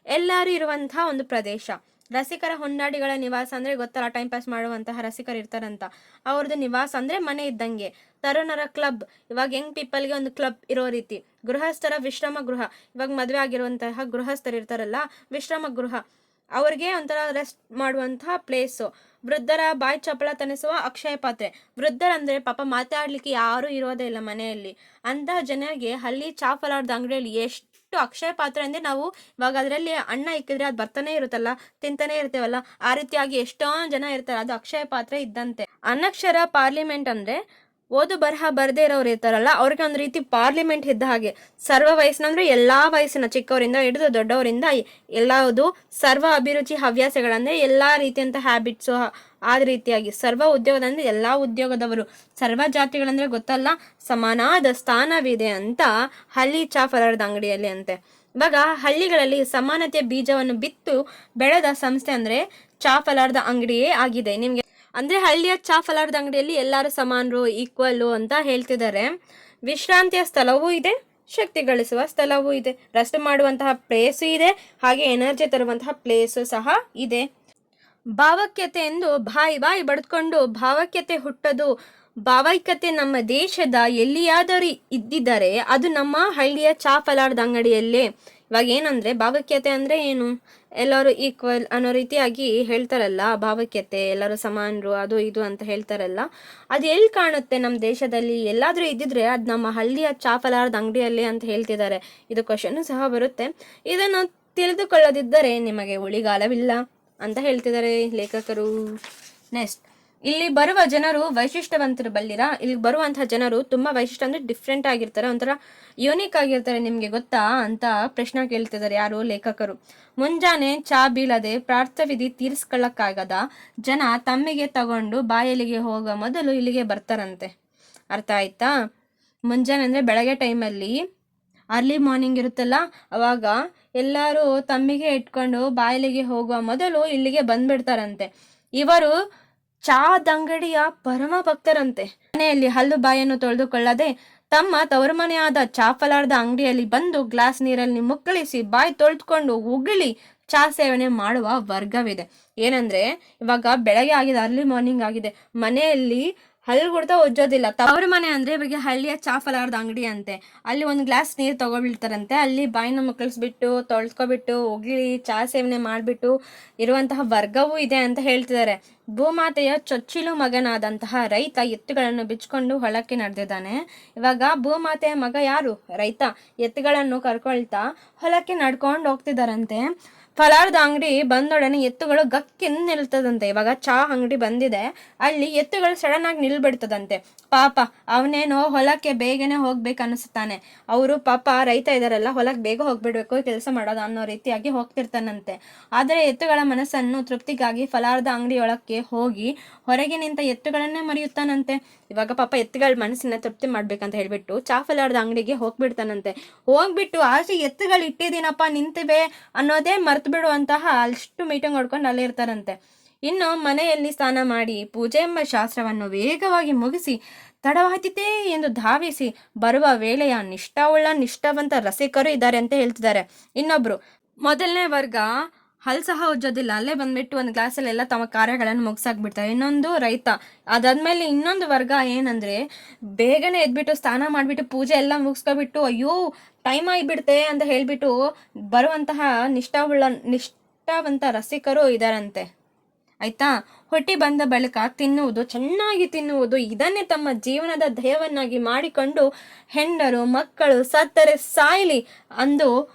ಎಲ್ಲರೂ ಇರುವಂತಹ ಒಂದು ಪ್ರದೇಶ. ರಸಿಕರ ಹೊಂದಾಡಿಗಳ ನಿವಾಸ ಅಂದರೆ ಗೊತ್ತಲ್ಲ, ಟೈಮ್ ಪಾಸ್ ಮಾಡುವಂತಹ ರಸಿಕರು ಇರ್ತಾರಂತ, ಅವ್ರದ್ದು ನಿವಾಸ ಅಂದರೆ ಮನೆ ಇದ್ದಂಗೆ. ತರುಣರ ಕ್ಲಬ್, ಇವಾಗ ಯಂಗ್ ಪೀಪಲ್ಗೆ ಒಂದು ಕ್ಲಬ್ ಇರೋ ರೀತಿ. ಗೃಹಸ್ಥರ ವಿಶ್ರಮ ಗೃಹ, ಇವಾಗ ಮದುವೆ ಆಗಿರುವಂತಹ ಗೃಹಸ್ಥರು ಇರ್ತಾರಲ್ಲ, ವಿಶ್ರಮ ಗೃಹ, ಅವ್ರಿಗೆ ಒಂಥರ ರೆಸ್ಟ್ ಮಾಡುವಂತಹ ಪ್ಲೇಸು. ವೃದ್ಧರ ಬಾಯಿ ಚಪಲ ತಣಿಸುವ ಅಕ್ಷಯ ಪಾತ್ರೆ, ವೃದ್ಧರಂದರೆ ಪಾಪ ಮಾತಾಡ್ಲಿಕ್ಕೆ ಯಾರೂ ಇರೋದೇ ಇಲ್ಲ ಮನೆಯಲ್ಲಿ. ಅಂತಹ ಜನರಿಗೆ ಹಳ್ಳಿ ಚಾ ಫಲಾರದ ಅಂಗಡಿಯಲ್ಲಿ ಎಷ್ಟು ಅಕ್ಷಯ ಪಾತ್ರೆ ಅಂದರೆ, ನಾವು ಇವಾಗ ಅದರಲ್ಲಿ ಅನ್ನ ಇಕ್ಕಿದ್ರೆ ಅದು ಬರ್ತಾನೆ ಇರುತ್ತಲ್ಲ, ತಿಂತಾನೆ ಇರ್ತೇವಲ್ಲ, ಆ ರೀತಿಯಾಗಿ ಎಷ್ಟೊಂದು ಜನ ಇರ್ತಾರೆ, ಅದು ಅಕ್ಷಯ ಪಾತ್ರೆ ಇದ್ದಂತೆ. ಅನಕ್ಷರ ಪಾರ್ಲಿಮೆಂಟ್ ಅಂದರೆ ಓದು ಬರಹ ಬರದೇ ಇರೋರು ಇರ್ತಾರಲ್ಲ, ಅವ್ರಿಗೆ ಒಂದು ರೀತಿ ಪಾರ್ಲಿಮೆಂಟ್ ಇದ್ದ ಹಾಗೆ. ಸರ್ವ ವಯಸ್ಸಿನಂದ್ರೆ ಎಲ್ಲ ವಯಸ್ಸಿನ, ಚಿಕ್ಕವರಿಂದ ಹಿಡಿದು ದೊಡ್ಡವರಿಂದ ಎಲ್ಲವುದು. ಸರ್ವ ಅಭಿರುಚಿ ಹವ್ಯಾಸಗಳಂದರೆ ಎಲ್ಲ ರೀತಿಯಂಥ ಹ್ಯಾಬಿಟ್ಸು, ಆದ ರೀತಿಯಾಗಿ. ಸರ್ವ ಉದ್ಯೋಗದಂದರೆ ಎಲ್ಲ ಉದ್ಯೋಗದವರು. ಸರ್ವ ಜಾತಿಗಳಂದರೆ ಗೊತ್ತಲ್ಲ, ಸಮಾನಾದ ಸ್ಥಾನವಿದೆ ಅಂತ ಹಳ್ಳಿ ಚಾ ಫಲಾರದ ಅಂಗಡಿಯಲ್ಲಿ ಅಂತೆ. ಇವಾಗ ಹಳ್ಳಿಗಳಲ್ಲಿ ಸಮಾನತೆಯ ಬೀಜವನ್ನು ಬಿತ್ತು ಬೆಳೆದ ಸಂಸ್ಥೆ ಅಂದರೆ ಚಾ ಫಲಾರದ ಅಂಗಡಿಯೇ ಆಗಿದೆ. ನಿಮಗೆ ಅಂದರೆ ಹಳ್ಳಿಯ ಚಾ ಫಲಾರದ ಅಂಗಡಿಯಲ್ಲಿ ಎಲ್ಲರೂ ಸಮಾನರು, ಈಕ್ವಲ್ಲು ಅಂತ ಹೇಳ್ತಿದ್ದಾರೆ. ವಿಶ್ರಾಂತಿಯ ಸ್ಥಳವೂ ಇದೆ, ಶಕ್ತಿ ಗಳಿಸುವ ಸ್ಥಳವೂ ಇದೆ, ರೆಸ್ಟ್ ಮಾಡುವಂತಹ ಪ್ಲೇಸು ಇದೆ, ಹಾಗೆ ಎನರ್ಜಿ ತರುವಂತಹ ಪ್ಲೇಸು ಸಹ ಇದೆ. ಭಾವೈಕ್ಯತೆ ಎಂದು ಬಾಯಿ ಬಡ್ಕೊಂಡು ಭಾವೈಕ್ಯತೆ ಹುಟ್ಟೋದು. ಭಾವೈಕ್ಯತೆ ನಮ್ಮ ದೇಶದ ಎಲ್ಲಿಯಾದರೂ ಇದ್ದಿದ್ದರೆ ಅದು ನಮ್ಮ ಹಳ್ಳಿಯ ಚಾ ಫಲಾರದ ಅಂಗಡಿಯಲ್ಲೇ. ಇವಾಗ ಏನಂದರೆ ಭಾವೈಕ್ಯತೆ ಅಂದರೆ ಏನು, ಎಲ್ಲರೂ ಈಕ್ವಲ್ ಅನ್ನೋ ರೀತಿಯಾಗಿ ಹೇಳ್ತಾರಲ್ಲ, ಭಾವೈಕ್ಯತೆ, ಎಲ್ಲರೂ ಸಮಾನರು, ಅದು ಇದು ಅಂತ ಹೇಳ್ತಾರಲ್ಲ, ಅದು ಎಲ್ಲಿ ಕಾಣುತ್ತೆ ನಮ್ಮ ದೇಶದಲ್ಲಿ? ಎಲ್ಲಾದರೂ ಇದ್ದಿದ್ರೆ ಅದು ನಮ್ಮ ಹಳ್ಳಿಯ ಚಾ ಫಲಾರದ ಅಂಗಡಿಯಲ್ಲಿ ಅಂತ ಹೇಳ್ತಿದ್ದಾರೆ. ಇದು ಕ್ವಶನ್ನು ಸಹ ಬರುತ್ತೆ. ಇದನ್ನು ತಿಳಿದುಕೊಳ್ಳದಿದ್ದರೆ ನಿಮಗೆ ಉಳಿಗಾಲವಿಲ್ಲ ಅಂತ ಹೇಳ್ತಿದ್ದಾರೆ ಲೇಖಕರು. ನೆಕ್ಸ್ಟ್, ಇಲ್ಲಿ ಬರುವ ಜನರು ವೈಶಿಷ್ಟ್ಯವಂತರು ಬಲ್ಲಿರಾ. ಇಲ್ಲಿ ಬರುವಂತಹ ಜನರು ತುಂಬಾ ವೈಶಿಷ್ಟ್ಯ ಅಂದ್ರೆ ಡಿಫ್ರೆಂಟ್ ಆಗಿರ್ತಾರೆ, ಒಂಥರ ಯೂನಿಕ್ ಆಗಿರ್ತಾರೆ. ನಿಮ್ಗೆ ಗೊತ್ತಾ ಅಂತ ಪ್ರಶ್ನೆ ಕೇಳ್ತಿದ್ದಾರೆ ಯಾರು ಲೇಖಕರು. ಮುಂಜಾನೆ ಚಾ ಬೀಳದೆ ಪ್ರಾರ್ಥವಿಧಿ ತೀರಿಸ್ಕೊಳ್ಳಕ್ಕಾಗದ ಜನ ತಮ್ಮಿಗೆ ತಗೊಂಡು ಬಾಯಲಿಗೆ ಹೋಗೋ ಮೊದಲು ಇಲ್ಲಿಗೆ ಬರ್ತಾರಂತೆ. ಅರ್ಥ ಆಯ್ತಾ? ಮುಂಜಾನೆ ಅಂದ್ರೆ ಬೆಳಗ್ಗೆ ಟೈಮಲ್ಲಿ ಅರ್ಲಿ ಮಾರ್ನಿಂಗ್ ಇರುತ್ತಲ್ಲ, ಅವಾಗ ಎಲ್ಲರೂ ತಮ್ಮಿಗೆ ಇಟ್ಕೊಂಡು ಬಾಯಲಿಗೆ ಹೋಗುವ ಮೊದಲು ಇಲ್ಲಿಗೆ ಬಂದ್ಬಿಡ್ತಾರಂತೆ. ಇವರು ಚಾದಂಗಡಿಯ ಪರಮ ಭಕ್ತರಂತೆ. ಮನೆಯಲ್ಲಿ ಹಲ್ಲು ಬಾಯನ್ನು ತೊಳೆದುಕೊಳ್ಳದೆ ತಮ್ಮ ತವರು ಮನೆಯಾದ ಚಾಫಲಾರ್ದ ಅಂಗಡಿಯಲ್ಲಿ ಬಂದು ಗ್ಲಾಸ್ ನೀರಲ್ಲಿ ಮುಕ್ಕಳಿಸಿ ಬಾಯಿ ತೊಳೆದುಕೊಂಡು ಉಗುಳಿ ಚಾ ಸೇವನೆ ಮಾಡುವ ವರ್ಗವಿದೆ. ಏನಂದ್ರೆ ಇವಾಗ ಬೆಳಗ್ಗೆ ಆಗಿದೆ, ಅರ್ಲಿ ಮಾರ್ನಿಂಗ್ ಆಗಿದೆ, ಮನೆಯಲ್ಲಿ ಹಲ್ಲು ಕೊಡ್ತಾ ಒಜ್ಜೋದಿಲ್ಲ. ತವರು ಮನೆ ಅಂದ್ರೆ ಇವರಿಗೆ ಹಳ್ಳಿಯ ಚಾಫಲಾರ್ದ ಅಂಗಡಿ ಅಂತೆ. ಅಲ್ಲಿ ಒಂದು ಗ್ಲಾಸ್ ನೀರು ತಗೊಬಿಡ್ತಾರಂತೆ, ಅಲ್ಲಿ ಬಾಯಿನ ಮುಕ್ಕಳಿಸ್ಬಿಟ್ಟು ತೊಳ್ಕೊಬಿಟ್ಟು ಉಗಿಳಿ ಚಾ ಸೇವನೆ ಮಾಡಿಬಿಟ್ಟು ಇರುವಂತಹ ವರ್ಗವೂ ಇದೆ ಅಂತ ಹೇಳ್ತಿದ್ದಾರೆ. ಭೂಮಾತೆಯ ಚೊಚ್ಚಿಲು ಮಗನಾದಂತಹ ರೈತ ಎತ್ತುಗಳನ್ನು ಬಿಚ್ಕೊಂಡು ಹೊಲಕ್ಕೆ ನಡೆದಿದ್ದಾನೆ. ಇವಾಗ ಭೂಮಾತೆಯ ಮಗ ಯಾರು? ರೈತ. ಎತ್ತುಗಳನ್ನು ಕರ್ಕೊಳ್ತಾ ಹೊಲಕ್ಕೆ ನಡ್ಕೊಂಡು ಹೋಗ್ತಿದಾರಂತೆ. ಫಲಾರ್ದ ಅಂಗಡಿ ಬಂದೊಡನೆ ಎತ್ತುಗಳು ಗಕ್ಕಿಂದ ನಿಲ್ತದಂತೆ. ಇವಾಗ ಚಾ ಅಂಗಡಿ ಬಂದಿದೆ, ಅಲ್ಲಿ ಎತ್ತುಗಳು ಸಡನ್ ಆಗಿ ನಿಲ್ಬಿಡ್ತದಂತೆ. ಪಾಪ ಅವನೇನೋ ಹೊಲಕ್ಕೆ ಬೇಗನೆ ಹೋಗ್ಬೇಕು ಅನಿಸ್ತಾನೆ. ಅವರು ಪಾಪ ರೈತ ಇದಾರಲ್ಲ, ಹೊಲಕ್ಕೆ ಬೇಗ ಹೋಗ್ಬಿಡ್ಬೇಕು, ಕೆಲಸ ಮಾಡೋದು ಅನ್ನೋ ರೀತಿಯಾಗಿ ಹೋಗ್ತಿರ್ತಾನಂತೆ. ಆದರೆ ಎತ್ತುಗಳ ಮನಸ್ಸನ್ನು ತೃಪ್ತಿಗಾಗಿ ಫಲಾರ್ದ ಅಂಗಡಿಯೊಳಕ್ಕೆ ಹೋಗಿ ಹೊರಗೆ ನಿಂತ ಎತ್ತುಗಳನ್ನೇ ಮರೆಯುತ್ತಾನಂತೆ. ಇವಾಗ ಪಾಪ ಎತ್ತುಗಳ ಮನಸ್ಸನ್ನ ತೃಪ್ತಿ ಮಾಡ್ಬೇಕಂತ ಹೇಳ್ಬಿಟ್ಟು ಚಾ ಫಲಾರ್ದ ಅಂಗಡಿಗೆ ಹೋಗ್ಬಿಡ್ತಾನಂತೆ. ಹೋಗ್ಬಿಟ್ಟು ಆಚೆ ಎತ್ತುಗಳು ಇಟ್ಟಿದ್ದೀನಪ್ಪ ನಿಂತಿವೆ ಅನ್ನೋದೇ ಮರ್ತು ಬಿಡುವಂತಹ ಅಷ್ಟು ಮೀಟಿಂಗ್ ಹೊಡ್ಕೊಂಡು ಅಲ್ಲೇ ಇರ್ತಾರಂತೆ. ಇನ್ನು ಮನೆಯಲ್ಲಿ ಸ್ನಾನ ಮಾಡಿ ಪೂಜೆ ಎಂಬ ಶಾಸ್ತ್ರವನ್ನು ವೇಗವಾಗಿ ಮುಗಿಸಿ ತಡವಾಯ್ತಿತೇ ಎಂದು ಧಾವಿಸಿ ಬರುವ ವೇಳೆಯ ನಿಷ್ಠಾವಂತ ರಸಿಕರು ಇದ್ದಾರೆ ಅಂತ ಹೇಳ್ತಿದ್ದಾರೆ. ಇನ್ನೊಬ್ರು ಮೊದಲನೇ ವರ್ಗ ಹಲ್ ಸಹ ಉಜ್ಜೋದಿಲ್ಲ, ಅಲ್ಲೇ ಬಂದ್ಬಿಟ್ಟು ಒಂದು ಗ್ಲಾಸಲ್ಲಿ ಎಲ್ಲ ತಮ್ಮ ಕಾರ್ಯಗಳನ್ನು ಮುಗಿಸಾಕ್ಬಿಡ್ತಾರೆ. ಇನ್ನೊಂದು ರೈತ. ಅದಾದ್ಮೇಲೆ ಇನ್ನೊಂದು ವರ್ಗ ಏನಂದ್ರೆ ಬೇಗನೆ ಎದ್ಬಿಟ್ಟು ಸ್ನಾನ ಮಾಡಿಬಿಟ್ಟು ಪೂಜೆ ಎಲ್ಲ ಮುಗಿಸ್ಕೊಬಿಟ್ಟು ಅಯ್ಯೋ ಟೈಮ್ ಆಗಿಬಿಡ್ತೆ ಅಂತ ಹೇಳ್ಬಿಟ್ಟು ಬರುವಂತಹ ನಿಷ್ಠಾವಂತ ರಸಿಕರು ಇದಾರಂತೆ. ಆಯ್ತಾ? ಹೊಟ್ಟಿ ಬಂದ ಬಳಿಕ ತಿನ್ನುವುದು, ಚೆನ್ನಾಗಿ ತಿನ್ನುವುದು, ಇದನ್ನೇ ತಮ್ಮ ಜೀವನದ ಧ್ಯೇಯವನ್ನಾಗಿ ಮಾಡಿಕೊಂಡು ಹೆಂಡರು ಮಕ್ಕಳು ಸತ್ತರೆ ಸಾಯ್ಲಿ ಅಂದು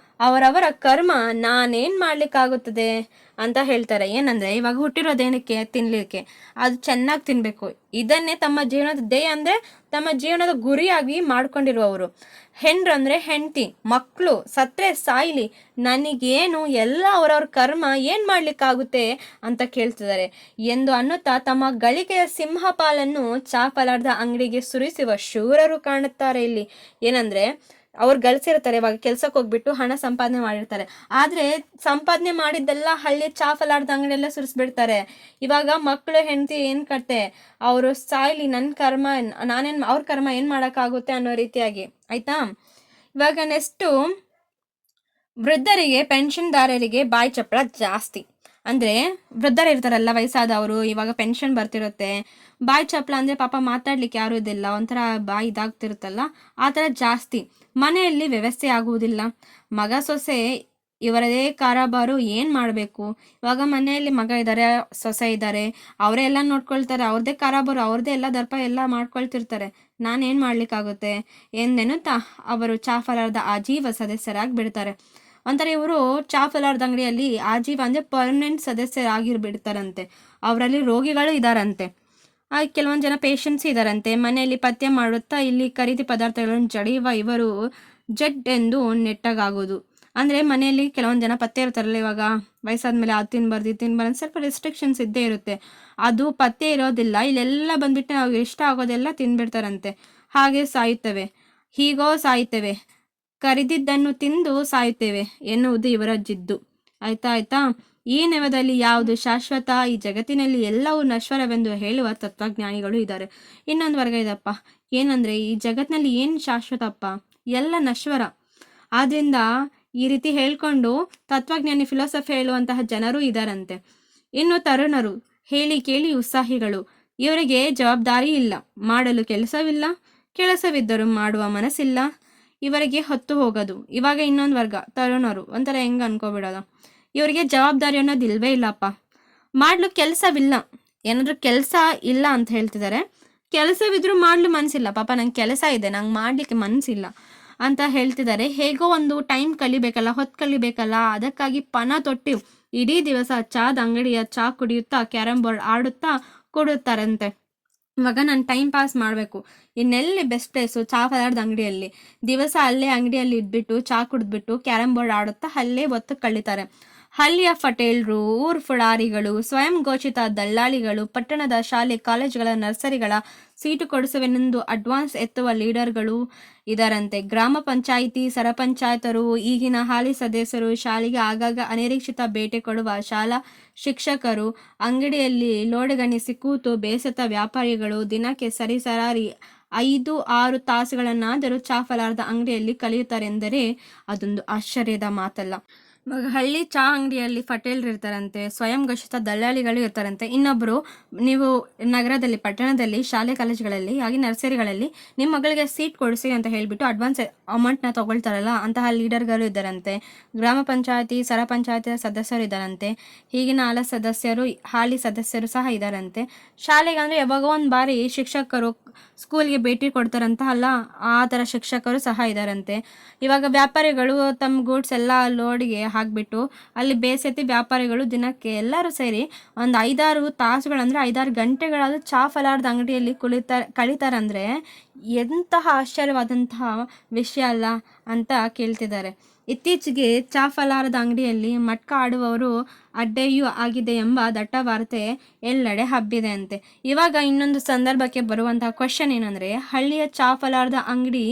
ಅವರವರ ಕರ್ಮ ನಾನೇನ್ ಮಾಡ್ಲಿಕ್ಕಾಗುತ್ತದೆ ಅಂತ ಹೇಳ್ತಾರೆ. ಏನಂದ್ರೆ ಇವಾಗ ಹುಟ್ಟಿರೋದೇನಕ್ಕೆ? ತಿನ್ಲಿಕ್ಕೆ. ಅದು ಚೆನ್ನಾಗಿ ತಿನ್ಬೇಕು, ಇದನ್ನೇ ತಮ್ಮ ಜೀವನದ ಧ್ಯೇಯ ಅಂದ್ರೆ ತಮ್ಮ ಜೀವನದ ಗುರಿಯಾಗಿ ಮಾಡ್ಕೊಂಡಿರುವವರು. ಹೆಂಡ್ರಂದ್ರೆ ಹೆಂಡತಿ, ಮಕ್ಕಳು ಸತ್ರೆ ಸಾಯ್ಲಿ, ನನಗೇನು, ಎಲ್ಲ ಅವರವ್ರ ಕರ್ಮ ಏನ್ ಮಾಡ್ಲಿಕ್ಕಾಗುತ್ತೆ ಅಂತ ಕೇಳ್ತಿದ್ದಾರೆ ಎಂದು ಅನ್ನುತ್ತಾ ತಮ್ಮ ಗಳಿಕೆಯ ಸಿಂಹಪಾಲನ್ನು ಚಾಫಲಾರ್ದ ಅಂಗಡಿಗೆ ಸುರಿಸುವ ಶೂರರು ಕಾಣುತ್ತಾರೆ ಇಲ್ಲಿ. ಏನಂದ್ರೆ ಅವ್ರು ಗಳಿಸಿರ್ತಾರೆ, ಇವಾಗ ಕೆಲ್ಸಕ್ಕೆ ಹೋಗ್ಬಿಟ್ಟು ಹಣ ಸಂಪಾದನೆ ಮಾಡಿರ್ತಾರೆ, ಆದ್ರೆ ಸಂಪಾದನೆ ಮಾಡಿದ್ದೆಲ್ಲ ಹಳ್ಳಿ ಚಾಫಲಾರ್ದ ಅಂಗಡಿಯೆಲ್ಲ ಸುರಿಸ್ಬಿಡ್ತಾರೆ. ಇವಾಗ ಮಕ್ಕಳು ಹೆಂಡತಿ ಏನ್ ಕತೆ, ಅವರು ಸಾಯ್ಲಿ, ನನ್ನ ಕರ್ಮ ಅವ್ರ ಕರ್ಮ ಏನ್ ಮಾಡೋಕ್ಕಾಗುತ್ತೆ ಅನ್ನೋ ರೀತಿಯಾಗಿ. ಆಯ್ತಾ? ಇವಾಗ ನೆಕ್ಸ್ಟು ವೃದ್ಧರಿಗೆ ಪೆನ್ಷನ್ದಾರರಿಗೆ ಬಾಯಿ ಚಪ್ಪಳ ಜಾಸ್ತಿ. ಅಂದರೆ ವೃದ್ಧರು ಇರ್ತಾರಲ್ಲ, ವಯಸ್ಸಾದವರು, ಇವಾಗ ಪೆನ್ಷನ್ ಬರ್ತಿರುತ್ತೆ, ಬಾಯಿ ಚಪ್ಪಳ ಅಂದರೆ ಪಾಪ ಮಾತಾಡ್ಲಿಕ್ಕೆ ಯಾರು ಇದಿಲ್ಲ, ಒಂಥರ ಬಾಯಿ ಇದಾಗ್ತಿರುತ್ತಲ್ಲ, ಆ ಥರ ಜಾಸ್ತಿ. ಮನೆಯಲ್ಲಿ ವ್ಯವಸ್ಥೆ ಆಗುವುದಿಲ್ಲ. ಮಗ ಸೊಸೆ ಇವರದೇ ಕಾರಬಾರು, ಏನು ಮಾಡಬೇಕು? ಇವಾಗ ಮನೆಯಲ್ಲಿ ಮಗ ಇದ್ದಾರೆ, ಸೊಸೆ ಇದ್ದಾರೆ, ಅವರೇ ಎಲ್ಲ ನೋಡ್ಕೊಳ್ತಾರೆ, ಅವ್ರದ್ದೇ ಕಾರಬಾರು, ಅವ್ರದ್ದೇ ಎಲ್ಲ ದರ್ಪ ಎಲ್ಲ ಮಾಡ್ಕೊಳ್ತಿರ್ತಾರೆ. ನಾನೇನು ಮಾಡ್ಲಿಕ್ಕಾಗುತ್ತೆ ಎಂದೆನ್ನುತ್ತಾ ಅವರು ಚಾಫಲಾರ್ದ ಆಜೀವ ಸದಸ್ಯರಾಗಿ ಬಿಡ್ತಾರೆ. ಒಂಥರ ಇವರು ಚಾಫಲಾರ್ದ ಅಂಗಡಿಯಲ್ಲಿ ಆಜೀವ ಅಂದರೆ ಪರ್ಮನೆಂಟ್ ಸದಸ್ಯರಾಗಿರ್ಬಿಡ್ತಾರಂತೆ. ಅವರಲ್ಲಿ ರೋಗಿಗಳು ಇದ್ದಾರಂತೆ, ಕೆಲವೊಂದು ಜನ ಪೇಷಂಟ್ಸ್ ಇದ್ದಾರಂತೆ. ಮನೆಯಲ್ಲಿ ಪಥ್ಯ ಮಾಡುತ್ತಾ ಇಲ್ಲಿ ಖರೀದಿ ಪದಾರ್ಥಗಳನ್ನು ಜಡಿಯುವ ಇವರು ಜಡ್ ಎಂದು ನೆಟ್ಟಗಾಗೋದು. ಅಂದರೆ ಮನೆಯಲ್ಲಿ ಕೆಲವೊಂದು ಜನ ಪಥ್ಯ ಇರ್ತಾರಲ್ಲ, ಇವಾಗ ವಯಸ್ಸಾದ್ಮೇಲೆ ಅದು ತಿನ್ಬಾರ್ದು ಸ್ವಲ್ಪ ರೆಸ್ಟ್ರಿಕ್ಷನ್ಸ್ ಇದ್ದೇ ಇರುತ್ತೆ, ಅದು ಪಥ್ಯ ಇರೋದಿಲ್ಲ. ಇಲ್ಲೆಲ್ಲ ಬಂದ್ಬಿಟ್ಟು ನಾವು ಇಷ್ಟ ಆಗೋದೆಲ್ಲ ತಿಂದ್ಬಿಡ್ತಾರಂತೆ. ಹಾಗೆ ಸಾಯುತ್ತವೆ, ಹೀಗೋ ಸಾಯುತ್ತೇವೆ, ಕರಿದಿದ್ದನ್ನು ತಿಂದು ಸಾಯುತ್ತೇವೆ ಎನ್ನುವುದು ಇವರ ಜಿದ್ದು. ಆಯ್ತಾ? ಈ ನೆವದಲ್ಲಿ ಯಾವುದು ಶಾಶ್ವತ, ಈ ಜಗತ್ತಿನಲ್ಲಿ ಎಲ್ಲವೂ ನಶ್ವರವೆಂದು ಹೇಳುವ ತತ್ವಜ್ಞಾನಿಗಳು ಇದ್ದಾರೆ. ಇನ್ನೊಂದು ವರ್ಗ ಇದಪ್ಪ, ಏನಂದ್ರೆ ಈ ಜಗತ್ತಿನಲ್ಲಿ ಏನು ಶಾಶ್ವತಪ್ಪ, ಎಲ್ಲ ನಶ್ವರ. ಆದ್ರಿಂದ ಈ ರೀತಿ ಹೇಳ್ಕೊಂಡು ತತ್ವಜ್ಞಾನಿ ಫಿಲಾಸಫಿ ಹೇಳುವಂತಹ ಜನರು ಇದ್ದಾರಂತೆ. ಇನ್ನು ತರುಣರು ಹೇಳಿ ಕೇಳಿ ಉತ್ಸಾಹಿಗಳು, ಇವರಿಗೆ ಜವಾಬ್ದಾರಿ ಇಲ್ಲ, ಮಾಡಲು ಕೆಲಸವಿಲ್ಲ, ಕೆಲಸವಿದ್ದರೂ ಮಾಡುವ ಮನಸ್ಸಿಲ್ಲ, ಇವರಿಗೆ ಹೊತ್ತು ಹೋಗೋದು. ಇವಾಗ ಇನ್ನೊಂದು ವರ್ಗ ತರುಣರು, ಒಂಥರ ಹೆಂಗೆ ಅನ್ಕೋಬಿಡೋದು, ಇವರಿಗೆ ಜವಾಬ್ದಾರಿ ಅನ್ನೋದು ಇಲ್ವೇ ಇಲ್ಲಪ್ಪ, ಮಾಡ್ಲು ಕೆಲಸವಿಲ್ಲ, ಏನಾದರೂ ಕೆಲಸ ಇಲ್ಲ ಅಂತ ಹೇಳ್ತಿದ್ದಾರೆ. ಕೆಲಸವಿದ್ರೂ ಮಾಡ್ಲು ಮನಸ್ಸಿಲ್ಲ, ಪಾಪ ನಂಗೆ ಕೆಲಸ ಇದೆ, ನಂಗೆ ಮಾಡಲಿಕ್ಕೆ ಮನಸ್ಸಿಲ್ಲ ಅಂತ ಹೇಳ್ತಿದ್ದಾರೆ. ಹೇಗೋ ಒಂದು ಟೈಮ್ ಕಲಿಬೇಕಲ್ಲ, ಹೊತ್ತು ಕಲಿಬೇಕಲ್ಲ, ಅದಕ್ಕಾಗಿ ಪಣ ತೊಟ್ಟು ಇಡೀ ದಿವಸ ಚಾದ ಅಂಗಡಿಯ ಚಾ ಕುಡಿಯುತ್ತಾ ಕ್ಯಾರಂ ಬೋರ್ಡ್ ಆಡುತ್ತಾ ಕೊಡುತ್ತಾರಂತೆ. ಇವಾಗ ನಾನು ಟೈಮ್ ಪಾಸ್ ಮಾಡಬೇಕು, ಇನ್ನೆಲ್ಲಿ ಬೆಸ್ಟ್ ಪ್ಲೇಸು ಚಾ ಪದಾರ್ಥ ಅಂಗಡಿಯಲ್ಲಿ, ದಿವಸ ಅಲ್ಲೇ ಅಂಗಡಿಯಲ್ಲಿ ಇದ್ಬಿಟ್ಟು ಚಾ ಕುಡಿದ್ಬಿಟ್ಟು ಕ್ಯಾರಮ್ ಬೋರ್ಡ್ ಆಡುತ್ತಾ ಅಲ್ಲೇ ಹೊತ್ತು ಕಳೀತಾರೆ. ಹಳ್ಳಿಯ ಪಟೇಲ್ರು, ಊರ್ ಪುಡಾರಿಗಳು, ಸ್ವಯಂ ಘೋಷಿತ ದಲ್ಲಾಳಿಗಳು, ಪಟ್ಟಣದ ಶಾಲೆ ಕಾಲೇಜುಗಳ ನರ್ಸರಿಗಳ ಸೀಟು ಕೊಡಿಸುವೆನೆಂದು ಅಡ್ವಾನ್ಸ್ ಎತ್ತುವ ಲೀಡರ್ಗಳು ಇದರಂತೆ. ಗ್ರಾಮ ಪಂಚಾಯಿತಿ ಸರಪಂಚಾಯತರು, ಈಗಿನ ಹಾಲಿ ಸದಸ್ಯರು, ಶಾಲೆಗೆ ಆಗಾಗ ಅನಿರೀಕ್ಷಿತ ಭೇಟಿ ಕೊಡುವ ಶಾಲಾ ಶಿಕ್ಷಕರು, ಅಂಗಡಿಯಲ್ಲಿ ಲೋಡ್ಗಣಿಸಿ ಕೂತು ಬೇಸತ್ತ ವ್ಯಾಪಾರಿಗಳು, ದಿನಕ್ಕೆ ಸರಿಸರಾರಿ 5-6 ತಾಸುಗಳನ್ನಾದರೂ ಚಾ ಫಲಾರದ ಅಂಗಡಿಯಲ್ಲಿ ಕಳೆಯುತ್ತಾರೆಂದರೆ ಅದೊಂದು ಆಶ್ಚರ್ಯದ ಮಾತಲ್ಲ. ಇವಾಗ ಹಳ್ಳಿ ಚಾ ಅಂಗಡಿಯಲ್ಲಿ ಪಟೇಲ್ರು ಇರ್ತಾರಂತೆ, ಸ್ವಯಂ ಘೋಷಿತ ದಲ್ಲಾಳಿಗಳು ಇರ್ತಾರಂತೆ. ಇನ್ನೊಬ್ಬರು, ನೀವು ನಗರದಲ್ಲಿ ಪಟ್ಟಣದಲ್ಲಿ ಶಾಲೆ ಕಾಲೇಜುಗಳಲ್ಲಿ ಹಾಗೆ ನರ್ಸರಿಗಳಲ್ಲಿ ನಿಮ್ಮ ಮಗಳಿಗೆ ಸೀಟ್ ಕೊಡಿಸಿ ಅಂತ ಹೇಳಿಬಿಟ್ಟು ಅಡ್ವಾನ್ಸ್ ಅಮೌಂಟ್ನ ತೊಗೊಳ್ತಾರಲ್ಲ, ಅಂತಹ ಲೀಡರ್ಗಳು ಇದ್ದಾರಂತೆ. ಗ್ರಾಮ ಪಂಚಾಯತಿ ಸರ ಪಂಚಾಯತಿಯ ಸದಸ್ಯರು ಇದ್ದಾರಂತೆ. ಈಗಿನ ಹಾಲಿ ಸದಸ್ಯರು ಸಹ ಇದ್ದಾರಂತೆ. ಶಾಲೆಗೆ ಅಂದರೆ ಯಾವಾಗೋ ಒಂದು ಬಾರಿ ಶಿಕ್ಷಕರು ಸ್ಕೂಲ್ಗೆ ಭೇಟಿ ಕೊಡ್ತಾರಂತ ಅಲ್ಲ, ಆ ಥರ ಶಿಕ್ಷಕರು ಸಹ ಇದ್ದಾರಂತೆ. ಇವಾಗ ವ್ಯಾಪಾರಿಗಳು ತಮ್ಮ ಗೂಡ್ಸ್ ಎಲ್ಲ ಲೋಡ್ಗೆ ಹಾಕ್ಬಿಟ್ಟು ಅಲ್ಲಿ ಬೇಸೆತ್ತಿ ವ್ಯಾಪಾರಿಗಳು ದಿನಕ್ಕೆ ಎಲ್ಲರೂ ಸೇರಿ ಒಂದು 5-6 ತಾಸುಗಳಂದರೆ 5-6 ಗಂಟೆಗಳಾದರೂ ಚಾ ಫಲಾರದ ಅಂಗಡಿಯಲ್ಲಿ ಕಳೀತಾರಂದರೆ ಎಂತಹ ಆಶ್ಚರ್ಯವಾದಂತಹ ವಿಷಯ ಅಲ್ಲ ಅಂತ ಕೇಳ್ತಿದ್ದಾರೆ. ಇತ್ತೀಚೆಗೆ ಚಾ ಫಲಾರದ ಅಂಗಡಿಯಲ್ಲಿ ಮಟ್ಕ ಆಡುವವರು ಅಡ್ಡೆಯೂ ಆಗಿದೆ ಎಂಬ ದಟ್ಟ ವಾರ್ತೆ ಎಲ್ಲೆಡೆ ಹಬ್ಬಿದೆ ಅಂತೆ. ಇವಾಗ ಇನ್ನೊಂದು ಸಂದರ್ಭಕ್ಕೆ ಬರುವಂತಹ ಕ್ವಶನ್ ಏನಂದರೆ, ಹಳ್ಳಿಯ ಚಾ ಫಲಾರದ ಅಂಗಡಿ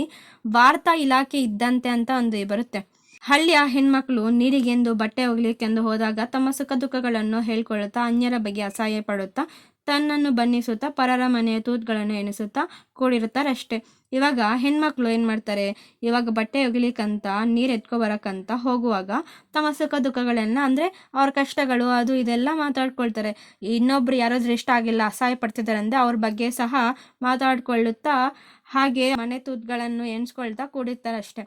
ವಾರ್ತಾ ಇಲಾಖೆ ಇದ್ದಂತೆ ಅಂತ ಒಂದು ಬರುತ್ತೆ. ಹಳ್ಳಿಯ ಹೆಣ್ಮಕ್ಳು ನೀರಿಗೆಂದು ಬಟ್ಟೆ ಒಗ್ಲಿಕ್ಕೆಂದು ಹೋದಾಗ ತಮ್ಮ ಸುಖ ದುಃಖಗಳನ್ನು ಹೇಳ್ಕೊಳ್ಳುತ್ತಾ, ಅನ್ಯರ ಬಗ್ಗೆ ಅಸಹ್ಯ ಪಡುತ್ತಾ, ತನ್ನನ್ನು ಬಣ್ಣಿಸುತ್ತಾ, ಪರರ ಮನೆಯ ತೂತ್ಗಳನ್ನು ಎಣಿಸುತ್ತಾ ಕೂಡಿರುತ್ತಾರಷ್ಟೇ. ಇವಾಗ ಹೆಣ್ಮಕ್ಳು ಏನು ಮಾಡ್ತಾರೆ, ಇವಾಗ ಬಟ್ಟೆ ಒಗಿಲಿಕ್ಕಂತ ನೀರು ಎತ್ಕೊಬರಕ್ಕಂತ ಹೋಗುವಾಗ ತಮ್ಮ ಸುಖ ದುಃಖಗಳನ್ನ ಅಂದರೆ ಅವ್ರ ಕಷ್ಟಗಳು ಅದು ಇದೆಲ್ಲ ಮಾತಾಡ್ಕೊಳ್ತಾರೆ. ಇನ್ನೊಬ್ರು ಯಾರಾದ್ರೂ ಇಷ್ಟ ಆಗಿಲ್ಲ, ಅಸಹ್ಯ ಪಡ್ತಿದ್ದಾರೆ ಅಂದರೆ ಅವ್ರ ಬಗ್ಗೆ ಸಹ ಮಾತಾಡ್ಕೊಳ್ಳುತ್ತಾ ಹಾಗೆ ಮನೆ ತೂತ್ಗಳನ್ನು ಎಣಿಸ್ಕೊಳ್ತಾ ಕೂಡಿರ್ತಾರಷ್ಟೆ.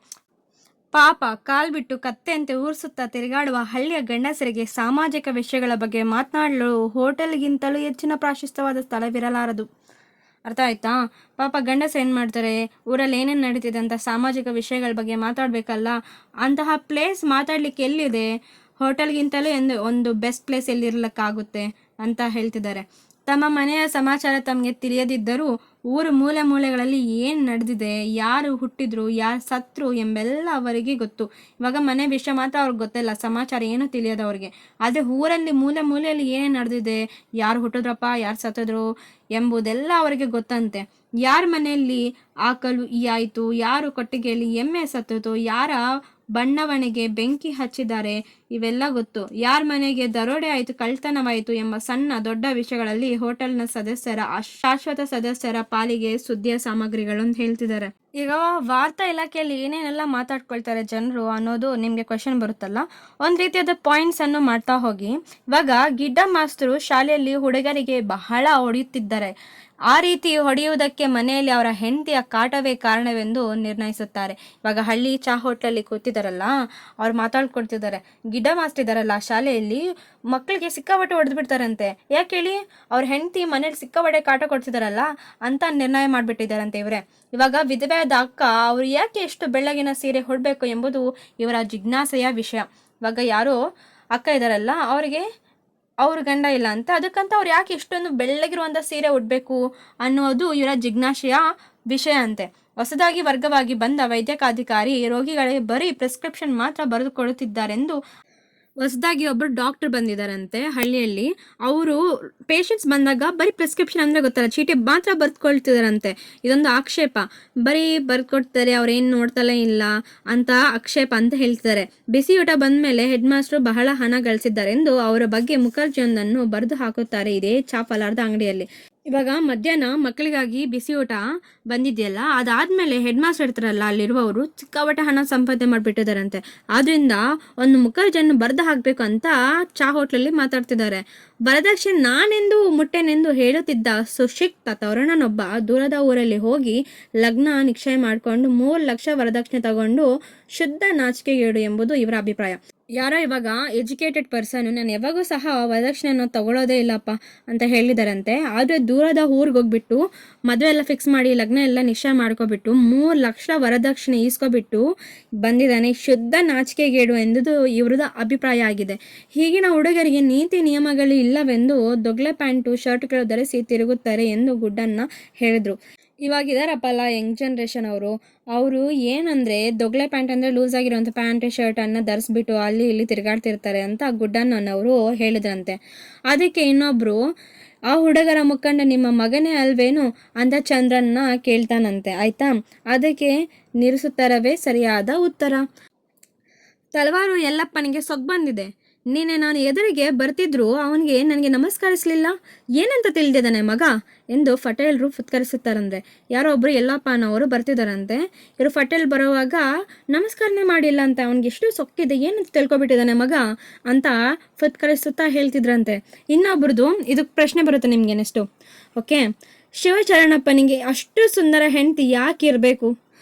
ಪಾಪ ಕಾಲ್ ಬಿಟ್ಟು ಕತ್ತೆಯಂತೆ ಊರ್ಸುತ್ತಾ ತಿರುಗಾಡುವ ಹಳ್ಳಿಯ ಗಂಡಸರಿಗೆ ಸಾಮಾಜಿಕ ವಿಷಯಗಳ ಬಗ್ಗೆ ಮಾತನಾಡಲು ಹೋಟೆಲ್ಗಿಂತಲೂ ಹೆಚ್ಚಿನ ಪ್ರಾಶಸ್ತ್ಯವಾದ ಸ್ಥಳವಿರಲಾರದು. ಅರ್ಥ ಆಯ್ತಾ? ಪಾಪ ಗಂಡಸರು ಏನು ಮಾಡ್ತಾರೆ, ಊರಲ್ಲಿ ಏನೇನು ನಡೀತಿದೆ ಅಂತ ಸಾಮಾಜಿಕ ವಿಷಯಗಳ ಬಗ್ಗೆ ಮಾತಾಡಬೇಕಲ್ಲ, ಅಂತಹ ಪ್ಲೇಸ್ ಮಾತಾಡಲಿಕ್ಕೆ ಎಲ್ಲಿದೆ? ಹೋಟೆಲ್ಗಿಂತಲೂ ಒಂದು ಬೆಸ್ಟ್ ಪ್ಲೇಸ್ ಎಲ್ಲಿರ್ಲಿಕ್ಕಾಗುತ್ತೆ ಅಂತ ಹೇಳ್ತಿದ್ದಾರೆ. ತಮ್ಮ ಮನೆಯ ಸಮಾಚಾರ ತಮಗೆ ತಿಳಿಯದಿದ್ದರೂ ಊರು ಮೂಲೆ ಮೂಲೆಗಳಲ್ಲಿ ಏನು ನಡೆದಿದೆ, ಯಾರು ಹುಟ್ಟಿದ್ರು, ಯಾರು ಸತ್ರು ಎಂಬೆಲ್ಲ ಅವರಿಗೆ ಗೊತ್ತು. ಇವಾಗ ಮನೆ ವಿಷಯ ಮಾತ್ರ ಅವ್ರಿಗೆ ಗೊತ್ತಿಲ್ಲ, ಸಮಾಚಾರ ಏನೂ ತಿಳಿಯೋದು ಅವ್ರಿಗೆ. ಆದರೆ ಊರಲ್ಲಿ ಮೂಲೆ ಮೂಲೆಯಲ್ಲಿ ಏನೇನು ನಡೆದಿದೆ, ಯಾರು ಹುಟ್ಟಿದ್ರಪ್ಪ, ಯಾರು ಸತ್ತಿದ್ರು ಎಂಬುದೆಲ್ಲ ಅವರಿಗೆ ಗೊತ್ತಂತೆ. ಯಾರ ಮನೆಯಲ್ಲಿ ಆಕಳು ಆಯಿತು, ಯಾರು ಕೊಟ್ಟಿಗೆಯಲ್ಲಿ ಎಮ್ಮೆ ಸತ್ತಿತು, ಯಾರ ಬಣ್ಣವಣಿಗೆ ಬೆಂಕಿ ಹಚ್ಚಿದ್ದಾರೆ, ಇವೆಲ್ಲ ಗೊತ್ತು. ಯಾರ ಮನೆಗೆ ದರೋಡೆ ಆಯಿತು, ಕಳ್ತನವಾಯಿತು ಎಂಬ ಸಣ್ಣ ದೊಡ್ಡ ವಿಷಯಗಳಲ್ಲಿ ಹೋಟೆಲ್ನ ಸದಸ್ಯರ ಶಾಶ್ವತ ಸದಸ್ಯರ ಪಾಲಿಗೆ ಸುದ್ದಿಯ ಸಾಮಗ್ರಿಗಳು ಅಂತ ಹೇಳ್ತಿದ್ದಾರೆ. ಈಗ ವಾರ್ತಾ ಇಲಾಖೆಯಲ್ಲಿ ಏನೇನೆಲ್ಲ ಮಾತಾಡ್ಕೊಳ್ತಾರೆ ಜನರು ಅನ್ನೋದು ನಿಮಗೆ ಕ್ವೆಶನ್ ಬರುತ್ತಲ್ಲ, ಒಂದು ರೀತಿಯಾದ ಪಾಯಿಂಟ್ಸ್ ಅನ್ನು ಮಾಡ್ತಾ ಹೋಗಿ. ಇವಾಗ ಗಿಡ್ಡ ಮಾಸ್ತರು ಶಾಲೆಯಲ್ಲಿ ಹುಡುಗರಿಗೆ ಬಹಳ ಹೊಡೆಯುತ್ತಿದ್ದಾರೆ. ಆ ರೀತಿ ಹೊಡೆಯುವುದಕ್ಕೆ ಮನೆಯಲ್ಲಿ ಅವರ ಹೆಂಡತಿಯ ಕಾಟವೇ ಕಾರಣವೆಂದು ನಿರ್ಣಯಿಸುತ್ತಾರೆ. ಇವಾಗ ಹಳ್ಳಿ ಚಾ ಹೋಟ್ಲಲ್ಲಿ ಕೂತಿದ್ದಾರಲ್ಲ, ಅವ್ರು ಮಾತಾಡ್ಕೊಳ್ತಿದ್ದಾರೆ. ಗಿಡ್ಡ ಮಾಸ್ಟರ್ ಇದ್ದಾರಲ್ಲ ಶಾಲೆಯಲ್ಲಿ, ಮಕ್ಕಳಿಗೆ ಸಿಕ್ಕಾಪಟ್ಟೆ ಹೊಡೆದು ಬಿಡ್ತಾರಂತೆ. ಯಾಕೆ ಹೇಳಿ, ಅವ್ರ ಹೆಂಡತಿ ಮನೇಲಿ ಸಿಕ್ಕಾಪಟ್ಟೆ ಕಾಟ ಕೊಡ್ತಿದಾರಲ್ಲ ಅಂತ ನಿರ್ಣಯ ಮಾಡಿಬಿಟ್ಟಿದ್ದಾರಂತೆ ಇವರೇ. ಇವಾಗ ವಿಧವೆಯಾದ ಅಕ್ಕ ಅವ್ರು ಯಾಕೆ ಎಷ್ಟು ಬೆಳ್ಳಗಿನ ಸೀರೆ ಹೊಡಬೇಕು ಎಂಬುದು ಇವರ ಜಿಜ್ಞಾಸೆಯ ವಿಷಯ. ಇವಾಗ ಯಾರೋ ಅಕ್ಕ ಇದ್ದಾರಲ್ಲ, ಅವರಿಗೆ ಅವ್ರ ಗಂಡ ಇಲ್ಲ ಅಂತ, ಅದಕ್ಕಂತ ಅವ್ರು ಯಾಕೆ ಇಷ್ಟೊಂದು ಬೆಳ್ಳಗಿರುವಂಥ ಸೀರೆ ಉಡಬೇಕು ಅನ್ನೋದು ಇವರ ಜಿಜ್ಞಾಸೆಯ ವಿಷಯ ಅಂತೆ. ಹೊಸದಾಗಿ ವರ್ಗವಾಗಿ ಬಂದ ವೈದ್ಯಕಾಧಿಕಾರಿ ರೋಗಿಗಳಿಗೆ ಬರೀ ಪ್ರಿಸ್ಕ್ರಿಪ್ಷನ್ ಮಾತ್ರ ಬರೆದುಕೊಡುತ್ತಿದ್ದಾರೆಂದು ಹೊಸದಾಗಿ ಒಬ್ಬರು ಡಾಕ್ಟರ್ ಬಂದಿದ್ದಾರಂತೆ ಹಳ್ಳಿಯಲ್ಲಿ. ಅವರು ಪೇಷಂಟ್ಸ್ ಬಂದಾಗ ಬರೀ ಪ್ರಿಸ್ಕ್ರಿಪ್ಷನ್ ಅಂದರೆ ಗೊತ್ತಲ್ಲ, ಚೀಟಿ ಮಾತ್ರ ಬರೆದುಕೊಳ್ತಿದಾರಂತೆ. ಇದೊಂದು ಆಕ್ಷೇಪ. ಬರೀ ಬರೆದುಕೊಡ್ತಾರೆ, ಅವ್ರೇನು ನೋಡ್ತಲೇ ಇಲ್ಲ ಅಂತ ಆಕ್ಷೇಪ ಅಂತ ಹೇಳ್ತಿದ್ದಾರೆ. ಬಿಸಿ ಊಟ ಬಂದ ಮೇಲೆ ಹೆಡ್ ಮಾಸ್ಟ್ರು ಬಹಳ ಹಣ ಗಳಿಸಿದ್ದಾರೆ ಎಂದು ಅವರ ಬಗ್ಗೆ ಮುಖರ್ಜಿಯೊಂದನ್ನು ಬರೆದು ಹಾಕುತ್ತಾರೆ ಇದೇ ಚಾ ಫಲಾರದ ಅಂಗಡಿಯಲ್ಲಿ. ಇವಾಗ ಮಧ್ಯಾಹ್ನ ಮಕ್ಕಳಿಗಾಗಿ ಬಿಸಿ ಊಟ ಬಂದಿದೆಯಲ್ಲ, ಅದಾದಮೇಲೆ ಹೆಡ್ ಮಾಸ್ಟರ್ ಇರ್ತಾರಲ್ಲ ಅಲ್ಲಿರುವವರು ಸಿಕ್ಕಾಪಟ್ಟೆ ಹಣ ಸಂಪಾದನೆ ಮಾಡಿಬಿಟ್ಟಿದ್ದಾರಂತೆ. ಆದ್ದರಿಂದ ಒಂದು ಮುಖರ್ಜಿಯನ್ನು ಬರೆದು ಹಾಕಬೇಕು ಅಂತ ಚಾ ಹೋಟ್ಲಲ್ಲಿ ಮಾತಾಡ್ತಿದ್ದಾರೆ. ವರದಕ್ಷಿಣೆ ನಾನೆಂದು ಮುಟ್ಟೆನೆಂದು ಹೇಳುತ್ತಿದ್ದ ಸುಶಿಕ್ತ ತರುಣನೊಬ್ಬ ದೂರದ ಊರಲ್ಲಿ ಹೋಗಿ ಲಗ್ನ ನಿಶ್ಚಯ ಮಾಡಿಕೊಂಡು 3 ಲಕ್ಷ ವರದಕ್ಷಿಣೆ ತಗೊಂಡು ಶುದ್ಧ ನಾಚಿಕೆಗೇಡು ಎಂಬುದು ಇವರ ಅಭಿಪ್ರಾಯ. ಯಾರೋ ಇವಾಗ ಎಜುಕೇಟೆಡ್ ಪರ್ಸನ್ ನಾನು ಯಾವಾಗೂ ಸಹ ವರದಕ್ಷಿಣೆಯನ್ನು ತಗೊಳ್ಳೋದೇ ಇಲ್ಲಪ್ಪ ಅಂತ ಹೇಳಿದಾರಂತೆ. ಆದರೆ ದೂರದ ಊರಿಗೆ ಹೋಗ್ಬಿಟ್ಟು ಮದುವೆ ಎಲ್ಲ ಫಿಕ್ಸ್ ಮಾಡಿ ಲಗ್ನ ಎಲ್ಲ ನಿಶ್ಚಯ ಮಾಡ್ಕೊಬಿಟ್ಟು 3 ಲಕ್ಷ ವರದಕ್ಷಿಣೆ ಈಸ್ಕೊಬಿಟ್ಟು ಬಂದಿದ್ದಾನೆ. ಶುದ್ಧ ನಾಚಿಕೆಗೇಡು ಎಂಬುದು ಇವ್ರದ್ದು ಅಭಿಪ್ರಾಯ ಆಗಿದೆ. ಈಗಿನ ಹುಡುಗರಿಗೆ ನೀತಿ ನಿಯಮಗಳು ಇಲ್ಲವೆಂದು ದೊಗ್ಲೆ ಪ್ಯಾಂಟು ಶರ್ಟ್ಗಳು ಧರಿಸಿ ತಿರುಗುತ್ತಾರೆ ಎಂದು ಗುಡ್ಡನ್ನ ಹೇಳಿದ್ರು. ಇವಾಗಿದಾರಪ್ಪಲ್ಲ ಯಂಗ್ ಜನ್ರೇಷನ್ ಅವರು ಏನಂದರೆ ದೊಗ್ಲೆ ಪ್ಯಾಂಟ್ ಅಂದರೆ ಲೂಸ್ ಆಗಿರುವಂಥ ಪ್ಯಾಂಟ್ ಶರ್ಟನ್ನು ಧರಿಸ್ಬಿಟ್ಟು ಅಲ್ಲಿ ಇಲ್ಲಿ ತಿರುಗಾಡ್ತಿರ್ತಾರೆ ಅಂತ ಗುಡ್ಡನ್ನವರು ಹೇಳಿದ್ರಂತೆ. ಅದಕ್ಕೆ ಇನ್ನೊಬ್ಬರು, ಆ ಹುಡುಗರ ಮುಖಂಡ ನಿಮ್ಮ ಮಗನೇ ಅಲ್ವೇನು ಅಂತ ಚಂದ್ರನ್ನ ಕೇಳ್ತಾನಂತೆ. ಆಯಿತಾ, ಅದಕ್ಕೆ ನಿಲ್ಲಿಸುತ್ತಾರವೇ ಸರಿಯಾದ ಉತ್ತರ. ತಲವಾರು ಯಲ್ಲಪ್ಪನಿಗೆ ಸೊಗ್ ಬಂದಿದೆ. ನೀನೆ ನಾನು ಎದುರಿಗೆ ಬರ್ತಿದ್ರು ಅವನಿಗೆ ನನಗೆ ನಮಸ್ಕರಿಸಲಿಲ್ಲ, ಏನಂತ ತಿಳಿದಿದ್ದಾನೆ ಮಗ ಎಂದು ಪಟೇಲ್ರು ಫುತ್ಕರಿಸುತ್ತಾರಂತೆ. ಯಾರೋ ಒಬ್ಬರು ಯಲ್ಲಪ್ಪನವರು ಬರ್ತಿದ್ದಾರಂತೆ. ಇವರು ಪಟೇಲ್ ಬರುವಾಗ ನಮಸ್ಕಾರನೇ ಮಾಡಿಲ್ಲ ಅಂತ, ಅವನಿಗೆ ಎಷ್ಟು ಸೊಕ್ಕಿದೆ, ಏನಂತ ತಿಳ್ಕೊಬಿಟ್ಟಿದ್ದಾನೆ ಮಗ ಅಂತ ಫುತ್ಕರಿಸುತ್ತಾ ಹೇಳ್ತಿದ್ರಂತೆ. ಇನ್ನೊಬ್ರದ್ದು ಇದಕ್ಕೆ ಪ್ರಶ್ನೆ ಬರುತ್ತೆ ನಿಮಗೆ ನೆಕ್ಸ್ಟು. ಓಕೆ, ಶಿವಚರಣಪ್ಪನಿಗೆ ಅಷ್ಟು ಸುಂದರ ಹೆಂಡತಿ ಯಾಕಿರಬೇಕು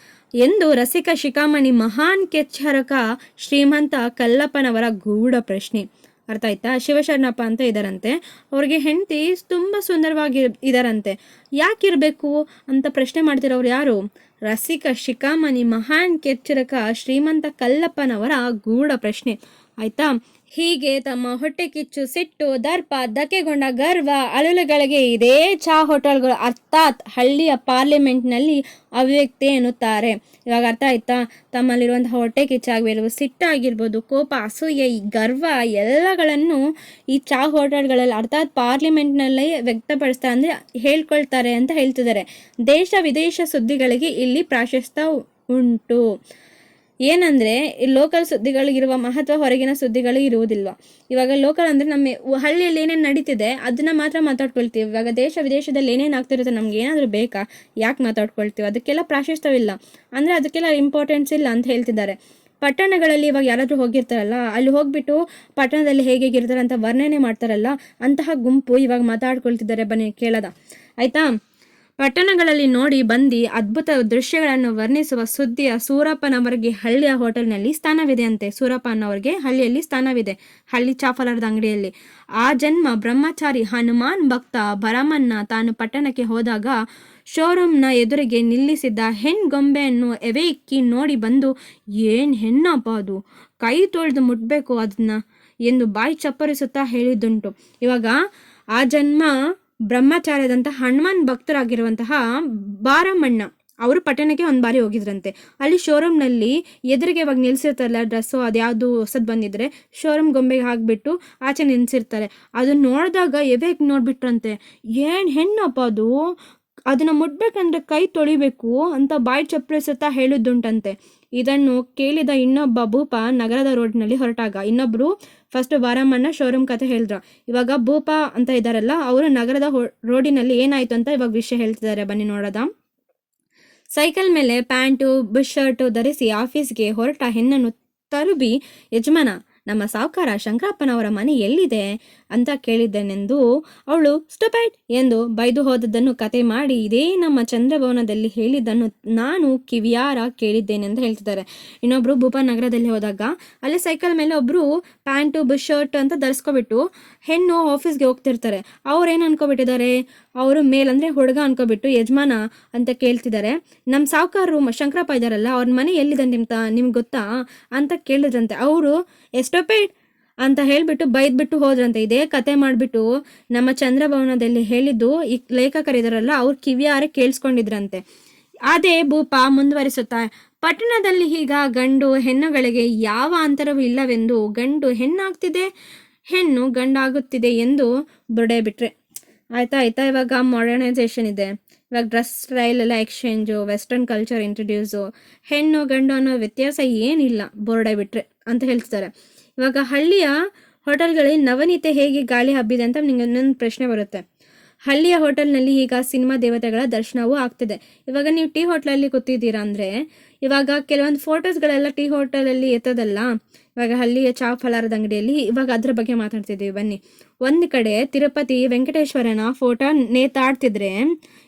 ಎಂದು ರಸಿಕ ಶಿಖಾಮಣಿ ಮಹಾನ್ ಕೆಚ್ಚರಕ ಶ್ರೀಮಂತ ಕಲ್ಲಪ್ಪನವರ ಗೂಢ ಪ್ರಶ್ನೆ. ಅರ್ಥ ಆಯ್ತಾ? ಶಿವಶರಣಪ್ಪ ಅಂತ ಇದ್ದಾರಂತೆ, ಅವ್ರಿಗೆ ಹೆಂಡತಿ ತುಂಬ ಸುಂದರವಾಗಿ ಇದ್ದಾರಂತೆ, ಯಾಕಿರಬೇಕು ಅಂತ ಪ್ರಶ್ನೆ ಮಾಡ್ತಿರೋರು ಯಾರು? ರಸಿಕ ಶಿಖಾಮಣಿ ಮಹಾನ್ ಕೆಚ್ಚರಕ ಶ್ರೀಮಂತ ಕಲ್ಲಪ್ಪನವರ ಗೂಢ ಪ್ರಶ್ನೆ. ಆಯ್ತಾ? ಹೀಗೆ ತಮ್ಮ ಹೊಟ್ಟೆ ಕಿಚ್ಚು, ಸಿಟ್ಟು, ದರ್ಪ, ಧಕ್ಕೆಗೊಂಡ ಗರ್ವ, ಅಳುಲುಗಳಿಗೆ ಇದೇ ಚಹಾ ಹೋಟೆಲ್ಗಳು ಅರ್ಥಾತ್ ಹಳ್ಳಿಯ ಪಾರ್ಲಿಮೆಂಟ್ನಲ್ಲಿ ಅಭಿವ್ಯಕ್ತಿ ಎನ್ನುತ್ತಾರೆ. ಇವಾಗ ಅರ್ಥ ಆಯ್ತಾ? ತಮ್ಮಲ್ಲಿರುವಂತಹ ಹೊಟ್ಟೆ ಕಿಚ್ಚಾಗಿರ್ಬೋದು, ಸಿಟ್ಟಾಗಿರ್ಬೋದು, ಕೋಪ, ಅಸೂಯೆ, ಈ ಗರ್ವ ಎಲ್ಲಗಳನ್ನು ಈ ಚಹಾ ಹೋಟೆಲ್ಗಳಲ್ಲಿ ಅರ್ಥಾತ್ ಪಾರ್ಲಿಮೆಂಟ್ನಲ್ಲೇ ವ್ಯಕ್ತಪಡಿಸ್ತಾರೆ, ಅಂದರೆ ಹೇಳ್ಕೊಳ್ತಾರೆ ಅಂತ ಹೇಳ್ತಿದ್ದಾರೆ. ದೇಶ ವಿದೇಶ ಸುದ್ದಿಗಳಿಗೆ ಇಲ್ಲಿ ಪ್ರಾಶಸ್ತ್ಯ ಉಂಟು. ಏನಂದರೆ ಈ ಲೋಕಲ್ ಸುದ್ದಿಗಳಿಗಿರುವ ಮಹತ್ವ ಹೊರಗಿನ ಸುದ್ದಿಗಳಿಗೆ ಇರುವುದಿಲ್ಲ. ಇವಾಗ ಲೋಕಲ್ ಅಂದರೆ ನಮ್ಮ ಹಳ್ಳಿಯಲ್ಲಿ ಏನೇನು ನಡೀತಿದೆ ಅದನ್ನು ಮಾತ್ರ ಮಾತಾಡ್ಕೊಳ್ತೀವಿ. ಇವಾಗ ದೇಶ ವಿದೇಶದಲ್ಲಿ ಏನೇನು ಆಗ್ತಿರುತ್ತೆ ನಮ್ಗೆ ಏನಾದರೂ ಬೇಕಾ, ಯಾಕೆ ಮಾತಾಡ್ಕೊಳ್ತೀವಿ? ಅದಕ್ಕೆಲ್ಲ ಪ್ರಾಶಸ್ತ್ಯವಿಲ್ಲ, ಅಂದರೆ ಅದಕ್ಕೆಲ್ಲ ಇಂಪಾರ್ಟೆನ್ಸ್ ಇಲ್ಲ ಅಂತ ಹೇಳ್ತಿದ್ದಾರೆ. ಪಟ್ಟಣಗಳಲ್ಲಿ ಇವಾಗ ಯಾರಾದರೂ ಹೋಗಿರ್ತಾರಲ್ಲ, ಅಲ್ಲಿ ಹೋಗ್ಬಿಟ್ಟು ಪಟ್ಟಣದಲ್ಲಿ ಹೇಗಿರ್ತಾರೆ ಅಂತ ವರ್ಣನೆ ಮಾಡ್ತಾರಲ್ಲ, ಅಂತಹ ಗುಂಪು ಇವಾಗ ಮಾತಾಡ್ಕೊಳ್ತಿದ್ದಾರೆ. ಬನ್ನಿ ಕೇಳೋದ. ಆಯಿತಾ? ಪಟ್ಟಣಗಳಲ್ಲಿ ನೋಡಿ ಬಂದು ಅದ್ಭುತ ದೃಶ್ಯಗಳನ್ನು ವರ್ಣಿಸುವ ಸುದ್ದಿಯ ಸೂರಪ್ಪನವರಿಗೆ ಹಳ್ಳಿಯ ಹೋಟೆಲ್ನಲ್ಲಿ ಸ್ಥಾನವಿದೆ ಅಂತೆ. ಸೂರಪ್ಪನವರಿಗೆ ಹಳ್ಳಿಯಲ್ಲಿ ಸ್ಥಾನವಿದೆ, ಹಳ್ಳಿ ಚಾಫಲರದ ಅಂಗಡಿಯಲ್ಲಿ. ಆ ಜನ್ಮ ಬ್ರಹ್ಮಚಾರಿ ಹನುಮಾನ್ ಭಕ್ತ ಭರಮನ್ನ ತಾನು ಪಟ್ಟಣಕ್ಕೆ ಹೋದಾಗ ಶೋರೂಮ್ನ ಎದುರಿಗೆ ನಿಲ್ಲಿಸಿದ್ದ ಹೆಣ್ಗೊಂಬೆಯನ್ನು ಎವೆ ಇಕ್ಕಿ ನೋಡಿ ಬಂದು, ಏನು ಹೆಣ್ಣಪ್ಪ ಅದು, ಕೈ ತೊಳೆದು ಮುಟ್ಬೇಕು ಅದನ್ನ ಎಂದು ಬಾಯಿ ಚಪ್ಪರಿಸುತ್ತಾ ಹೇಳಿದ್ದುಂಟು. ಇವಾಗ ಆ ಜನ್ಮ ಬ್ರಹ್ಮಚಾರ್ಯದಂಥ ಹನುಮಾನ್ ಭಕ್ತರಾಗಿರುವಂತಹ ಬಾರಮಣ್ಣ ಅವರು ಪಟ್ಟಣಕ್ಕೆ ಒಂದು ಬಾರಿ ಹೋಗಿದ್ರಂತೆ. ಅಲ್ಲಿ ಶೋರೂಮ್ನಲ್ಲಿ ಎದುರಿಗೆ ಇವಾಗ ನಿಲ್ಸಿರ್ತಾರಲ್ಲ ಡ್ರೆಸ್ಸು, ಅದ್ಯಾವುದು ಹೊಸದು ಬಂದಿದ್ರೆ ಶೋರೂಮ್ ಗೊಂಬೆಗೆ ಹಾಕ್ಬಿಟ್ಟು ಆಚೆ ನಿಲ್ಸಿರ್ತಾರೆ. ಅದನ್ನ ನೋಡಿದಾಗ ಎವೆಗೆ ನೋಡ್ಬಿಟ್ರಂತೆ, ಏನು ಹೆಣ್ಣಪ್ಪ ಅದು, ಅದನ್ನು ಮುಟ್ಬೇಕಂದ್ರೆ ಕೈ ತೊಳಿಬೇಕು ಅಂತ ಬಾಯಿ ಚಪ್ಪರಿಸುತ್ತಾ ಹೇಳಿದ್ದುಂಟಂತೆ. ಇದನ್ನು ಕೇಳಿದ ಇನ್ನೊಬ್ಬ ಭೂಪ ನಗರದ ರೋಡ್ನಲ್ಲಿ ಹೊರಟಾಗ ಇನ್ನೊಬ್ರು ಫಸ್ಟ್ ಬಾರಮ್ಮಣ್ಣ ಶೋರೂಮ್ ಕತೆ ಹೇಳಿದ್ರ. ಇವಾಗ ಭೂಪ ಅಂತ ಇದ್ದಾರಲ್ಲ, ಅವರು ನಗರದ ರೋಡಿನಲ್ಲಿ ಏನಾಯ್ತು ಅಂತ ಇವಾಗ ವಿಷಯ ಹೇಳ್ತಿದ್ದಾರೆ. ಬನ್ನಿ ನೋಡೋದ. ಸೈಕಲ್ ಮೇಲೆ ಪ್ಯಾಂಟು ಬುಷ್ ಶರ್ಟು ಧರಿಸಿ ಆಫೀಸ್ಗೆ ಹೊರಟ ಹೆಣ್ಣನ್ನು ತರುಬಿ, ಯಜಮಾನ ನಮ್ಮ ಸಾವುಕಾರ ಶಂಕರಪ್ಪನವರ ಮನೆ ಎಲ್ಲಿದೆ ಅಂತ ಕೇಳಿದ್ದೇನೆಂದು ಅವಳು ಸ್ಟುಪೈಡ್ ಎಂದು ಬೈದು ಹೋದದ್ದನ್ನು ಕತೆ ಮಾಡಿ ಇದೇ ನಮ್ಮ ಚಂದ್ರಭವನದಲ್ಲಿ ಹೇಳಿದ್ದನ್ನು ನಾನು ಕಿವಿಯಾರ ಕೇಳಿದ್ದೇನೆ ಅಂತ ಹೇಳ್ತಿದ್ದಾರೆ. ಇನ್ನೊಬ್ರು ಭೂಪ ನಗರದಲ್ಲಿ ಹೋದಾಗ ಅಲ್ಲಿ ಸೈಕಲ್ ಮೇಲೆ ಒಬ್ರು ಪ್ಯಾಂಟು ಬುಷ್ ಶರ್ಟ್ ಅಂತ ಧರಿಸ್ಕೊಬಿಟ್ಟು ಹೆಣ್ಣು ಆಫೀಸ್ಗೆ ಹೋಗ್ತಿರ್ತಾರೆ. ಅವ್ರೇನು ಅನ್ಕೊಬಿಟ್ಟಿದ್ದಾರೆ, ಅವರು ಮೇಲಂದ್ರೆ ಹುಡುಗ ಅನ್ಕೊಬಿಟ್ಟು ಯಜಮಾನ ಅಂತ ಕೇಳ್ತಿದ್ದಾರೆ. ನಮ್ಮ ಸಾವುಕಾರರು ಶಂಕರಪ್ಪ ಇದ್ದಾರಲ್ಲ, ಅವ್ರ ಮನೆ ಎಲ್ಲಿದೆ ನಿಮ್ಗೆ ಗೊತ್ತಾ ಅಂತ ಕೇಳಿದ್ರಂತೆ. ಅವರು ಎಸ್ಟೋಪೇಡ್ ಅಂತ ಹೇಳ್ಬಿಟ್ಟು ಬೈದ್ಬಿಟ್ಟು ಹೋದ್ರಂತೆ. ಇದೇ ಕತೆ ಮಾಡಿಬಿಟ್ಟು ನಮ್ಮ ಚಂದ್ರಭವನದಲ್ಲಿ ಹೇಳಿದ್ದು ಈ ಲೇಖಕರಿದಾರಲ್ಲ ಅವ್ರು ಕಿವಿಯಾರೆ ಕೇಳಿಸ್ಕೊಂಡಿದ್ರಂತೆ. ಅದೇ ಭೂಪ ಮುಂದುವರಿಸುತ್ತಾ, ಪಟ್ಟಣದಲ್ಲಿ ಈಗ ಗಂಡು ಹೆಣ್ಣುಗಳಿಗೆ ಯಾವ ಅಂತರವೂ ಇಲ್ಲವೆಂದು, ಗಂಡು ಹೆಣ್ಣಾಗ್ತಿದೆ, ಹೆಣ್ಣು ಗಂಡಾಗುತ್ತಿದೆ ಎಂದು ಬುರುಡೆ ಬಿಟ್ರೆ. ಆಯ್ತಾ. ಇವಾಗ ಮಾಡರ್ನೈಸೇಷನ್ ಇದೆ, ಇವಾಗ ಡ್ರೆಸ್ ಸ್ಟೈಲ್ ಎಲ್ಲ ಎಕ್ಸ್ಚೇಂಜು, ವೆಸ್ಟರ್ನ್ ಕಲ್ಚರ್ ಇಂಟ್ರಡ್ಯೂಸು, ಹೆಣ್ಣು ಗಂಡು ಅನ್ನೋ ವ್ಯತ್ಯಾಸ ಏನಿಲ್ಲ ಬುರುಡೆ ಬಿಟ್ರೆ ಅಂತ ಹೇಳ್ತಿದ್ದಾರೆ. ಇವಾಗ ಹಳ್ಳಿಯ ಹೋಟೆಲ್ಗಳಲ್ಲಿ ನವನೀತೆ ಹೇಗೆ ಗಾಳಿ ಹಬ್ಬಿದೆ ಅಂತ ನಿಮಗೆ ಇನ್ನೊಂದು ಪ್ರಶ್ನೆ ಬರುತ್ತೆ. ಹಳ್ಳಿಯ ಹೋಟೆಲ್ನಲ್ಲಿ ಈಗ ಸಿನಿಮಾ ದೇವತೆಗಳ ದರ್ಶನವೂ ಆಗ್ತಿದೆ. ಇವಾಗ ನೀವು ಟೀ ಹೋಟ್ಲಲ್ಲಿ ಕೂತಿದ್ದೀರಾ ಅಂದರೆ ಇವಾಗ ಕೆಲವೊಂದು ಫೋಟೋಸ್ಗಳೆಲ್ಲ ಟೀ ಹೋಟೆಲಲ್ಲಿ ಎತ್ತದಲ್ಲ. ಇವಾಗ ಹಳ್ಳಿಯ ಚಾ ಫಲಾರದ ಅಂಗಡಿಯಲ್ಲಿ ಇವಾಗ ಅದ್ರ ಬಗ್ಗೆ ಮಾತಾಡ್ತಿದ್ದೀವಿ. ಬನ್ನಿ. ಒಂದು ಕಡೆ ತಿರುಪತಿ ವೆಂಕಟೇಶ್ವರನ ಫೋಟೋ ನೇತಾಡ್ತಿದ್ರೆ,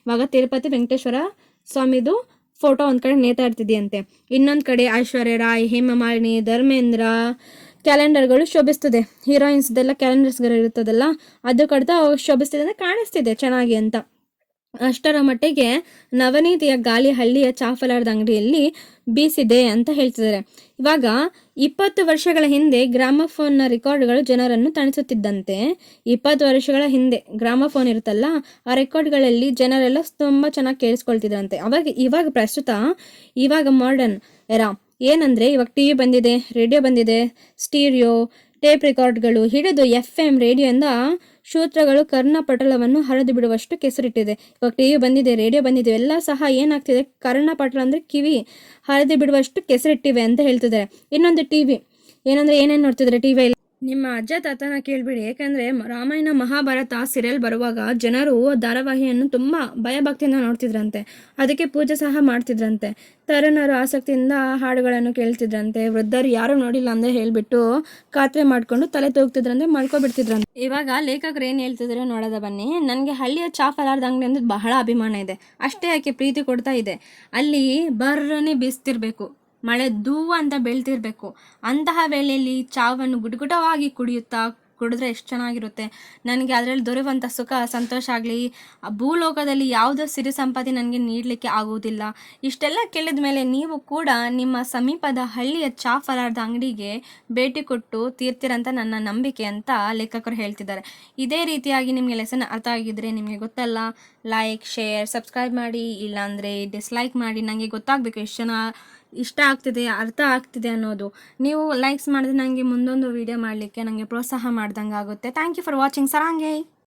ಇವಾಗ ತಿರುಪತಿ ವೆಂಕಟೇಶ್ವರ ಸ್ವಾಮಿದು ಫೋಟೋ ಒಂದು ಕಡೆ ನೇತಾಡ್ತಿದೆಯಂತೆ. ಇನ್ನೊಂದು ಕಡೆ ಐಶ್ವರ್ಯ ರಾಯ್, ಹೇಮಮಾಲಿನಿ, ಧರ್ಮೇಂದ್ರ, ಕ್ಯಾಲೆಂಡರ್ಗಳು ಶೋಭಿಸ್ತದೆ, ಹೀರೋಯಿನ್ಸ್ದೆಲ್ಲ ಕ್ಯಾಲೆಂಡರ್ಸ್ಗಳು ಇರ್ತದಲ್ಲ ಅದು ಕಡ್ತಾ ಶೋಭಿಸ್ತಿದೆ ಅಂದರೆ ಕಾಣಿಸ್ತಿದೆ ಚೆನ್ನಾಗಿ ಅಂತ. ಅಷ್ಟರ ಮಟ್ಟಿಗೆ ನವನೀತಿಯ ಗಾಳಿ ಹಳ್ಳಿಯ ಚಾಫಲಾರದ ಅಂಗಡಿಯಲ್ಲಿ ಬೀಸಿದೆ ಅಂತ ಹೇಳ್ತಿದ್ದಾರೆ. ಇವಾಗ 20 ವರ್ಷಗಳ ಹಿಂದೆ ಗ್ರಾಮಫೋನ್ನ ರೆಕಾರ್ಡ್ಗಳು ಜನರನ್ನು ತಣಿಸುತ್ತಿದ್ದಂತೆ. 20 ವರ್ಷಗಳ ಹಿಂದೆ ಗ್ರಾಮಫೋನ್ ಇರುತ್ತಲ್ಲ, ಆ ರೆಕಾರ್ಡ್ಗಳಲ್ಲಿ ಜನರೆಲ್ಲ ತುಂಬ ಚೆನ್ನಾಗಿ ಕೇಳಿಸ್ಕೊಳ್ತಿದ್ರಂತೆ. ಇವಾಗ ಪ್ರಸ್ತುತ ಇವಾಗ ಮಾಡರ್ನ್ ಎರಾ ಏನಂದರೆ, ಇವಾಗ ಟಿ ವಿ ಬಂದಿದೆ, ರೇಡಿಯೋ ಬಂದಿದೆ, ಸ್ಟೀರಿಯೋ, ಟೇಪ್ ರೆಕಾರ್ಡ್ಗಳು ಹಿಡಿದು FM ರೇಡಿಯೋಯಿಂದ ಸೂತ್ರಗಳು ಕರ್ಣಪಟಲವನ್ನು ಹರಿದು ಬಿಡುವಷ್ಟು ಕೆಸರಿಟ್ಟಿದೆ. ಇವಾಗ ಟಿ ವಿ ಬಂದಿದೆ, ರೇಡಿಯೋ ಬಂದಿದೆ, ಎಲ್ಲ ಸಹ ಏನಾಗ್ತಿದೆ, ಕರ್ಣಪಟಲ ಅಂದರೆ ಕಿವಿ ಹರಿದು ಬಿಡುವಷ್ಟು ಕೆಸರಿಟ್ಟಿವೆ ಅಂತ ಹೇಳ್ತಿದ್ದಾರೆ. ಇನ್ನೊಂದು ಟಿ ವಿ ಏನಂದರೆ ಏನೇನು ನೋಡ್ತಿದ್ದಾರೆ ಟಿ ವಿಯಲ್ಲಿ, ನಿಮ್ಮ ಅಜ್ಜ ತಾತನ ಕೇಳಿಬಿಡಿ. ಯಾಕಂದರೆ ರಾಮಾಯಣ ಮಹಾಭಾರತ ಸೀರಿಯಲ್ ಬರುವಾಗ ಜನರು ಧಾರಾವಾಹಿಯನ್ನು ತುಂಬ ಭಯಭಕ್ತಿಯಿಂದ ನೋಡ್ತಿದ್ರಂತೆ. ಅದಕ್ಕೆ ಪೂಜೆ ಸಹ ಮಾಡ್ತಿದ್ರಂತೆ. ತರುಣರು ಆಸಕ್ತಿಯಿಂದ ಹಾಡುಗಳನ್ನು ಕೇಳ್ತಿದ್ರಂತೆ. ವೃದ್ಧರು ಯಾರು ನೋಡಿಲ್ಲ ಅಂದರೆ ಹೇಳಿಬಿಟ್ಟು ಖಾತ್ರಿ ಮಾಡಿಕೊಂಡು ತಲೆ ತೂಗ್ತಿದ್ರಂತೆ, ಮಾಡ್ಕೊಬಿಡ್ತಿದ್ರಂತೆ. ಇವಾಗ ಲೇಖಕರು ಏನು ಹೇಳ್ತಿದ್ರು ನೋಡೋದ ಬನ್ನಿ. ನನಗೆ ಹಳ್ಳಿಯ ಚಾಫಲಾರದ ಅಂಗಡಿ ಅಂದ್ರೆ ಬಹಳ ಅಭಿಮಾನ ಇದೆ. ಅಷ್ಟೇ ಯಾಕೆ ಪ್ರೀತಿ ಕೊಡ್ತಾ ಇದೆ. ಅಲ್ಲಿ ಬರ್ರನೆ ಬೀಸ್ತಿರ್ಬೇಕು, ಮಳೆ ದೂವ ಅಂತ ಬೀಳ್ತಿರ್ಬೇಕು. ಅಂತಹ ವೇಳೆಯಲ್ಲಿ ಚಾವನ್ನು ಗುಟಗುಟವಾಗಿ ಕುಡಿದ್ರೆ ಎಷ್ಟು ಚೆನ್ನಾಗಿರುತ್ತೆ. ನನಗೆ ಅದರಲ್ಲಿ ದೊರೆಯುವಂಥ ಸುಖ ಸಂತೋಷ ಆಗಲಿ ಭೂಲೋಕದಲ್ಲಿ ಯಾವುದೋ ಸಿರಿ ಸಂಪತ್ತಿ ನನಗೆ ನೀಡಲಿಕ್ಕೆ ಆಗುವುದಿಲ್ಲ. ಇಷ್ಟೆಲ್ಲ ಕೇಳಿದ ಮೇಲೆ ನೀವು ಕೂಡ ನಿಮ್ಮ ಸಮೀಪದ ಹಳ್ಳಿಯ ಚಾಫಲಾರದ ಅಂಗಡಿಗೆ ಭೇಟಿ ಕೊಟ್ಟು ತೀರ್ತಿರಂತ ನನ್ನ ನಂಬಿಕೆ ಅಂತ ಲೇಖಕರು ಹೇಳ್ತಿದ್ದಾರೆ. ಇದೇ ರೀತಿಯಾಗಿ ನಿಮಗೆ ಲೆಸನ್ ಅರ್ಥ ಆಗಿದ್ರೆ ನಿಮಗೆ ಗೊತ್ತಲ್ಲ, ಲೈಕ್, ಶೇರ್, ಸಬ್ಸ್ಕ್ರೈಬ್ ಮಾಡಿ, ಇಲ್ಲಾಂದರೆ ಡಿಸ್ಲೈಕ್ ಮಾಡಿ. ನನಗೆ ಗೊತ್ತಾಗಬೇಕು ಎಷ್ಟು ಜನ ಇಷ್ಟ ಆಗ್ತಿದೆ, ಅರ್ಥ ಆಗ್ತಿದೆ ಅನ್ನೋದು. ನೀವು ಲೈಕ್ಸ್ ಮಾಡಿದ್ರೆ ನನಗೆ ಮುಂದೊಂದು ವಿಡಿಯೋ ಮಾಡಲಿಕ್ಕೆ ನನಗೆ ಪ್ರೋತ್ಸಾಹ ಮಾಡ್ದಂಗೆ ಆಗುತ್ತೆ. Thank you for watching. ಸರಾಂಗೆ.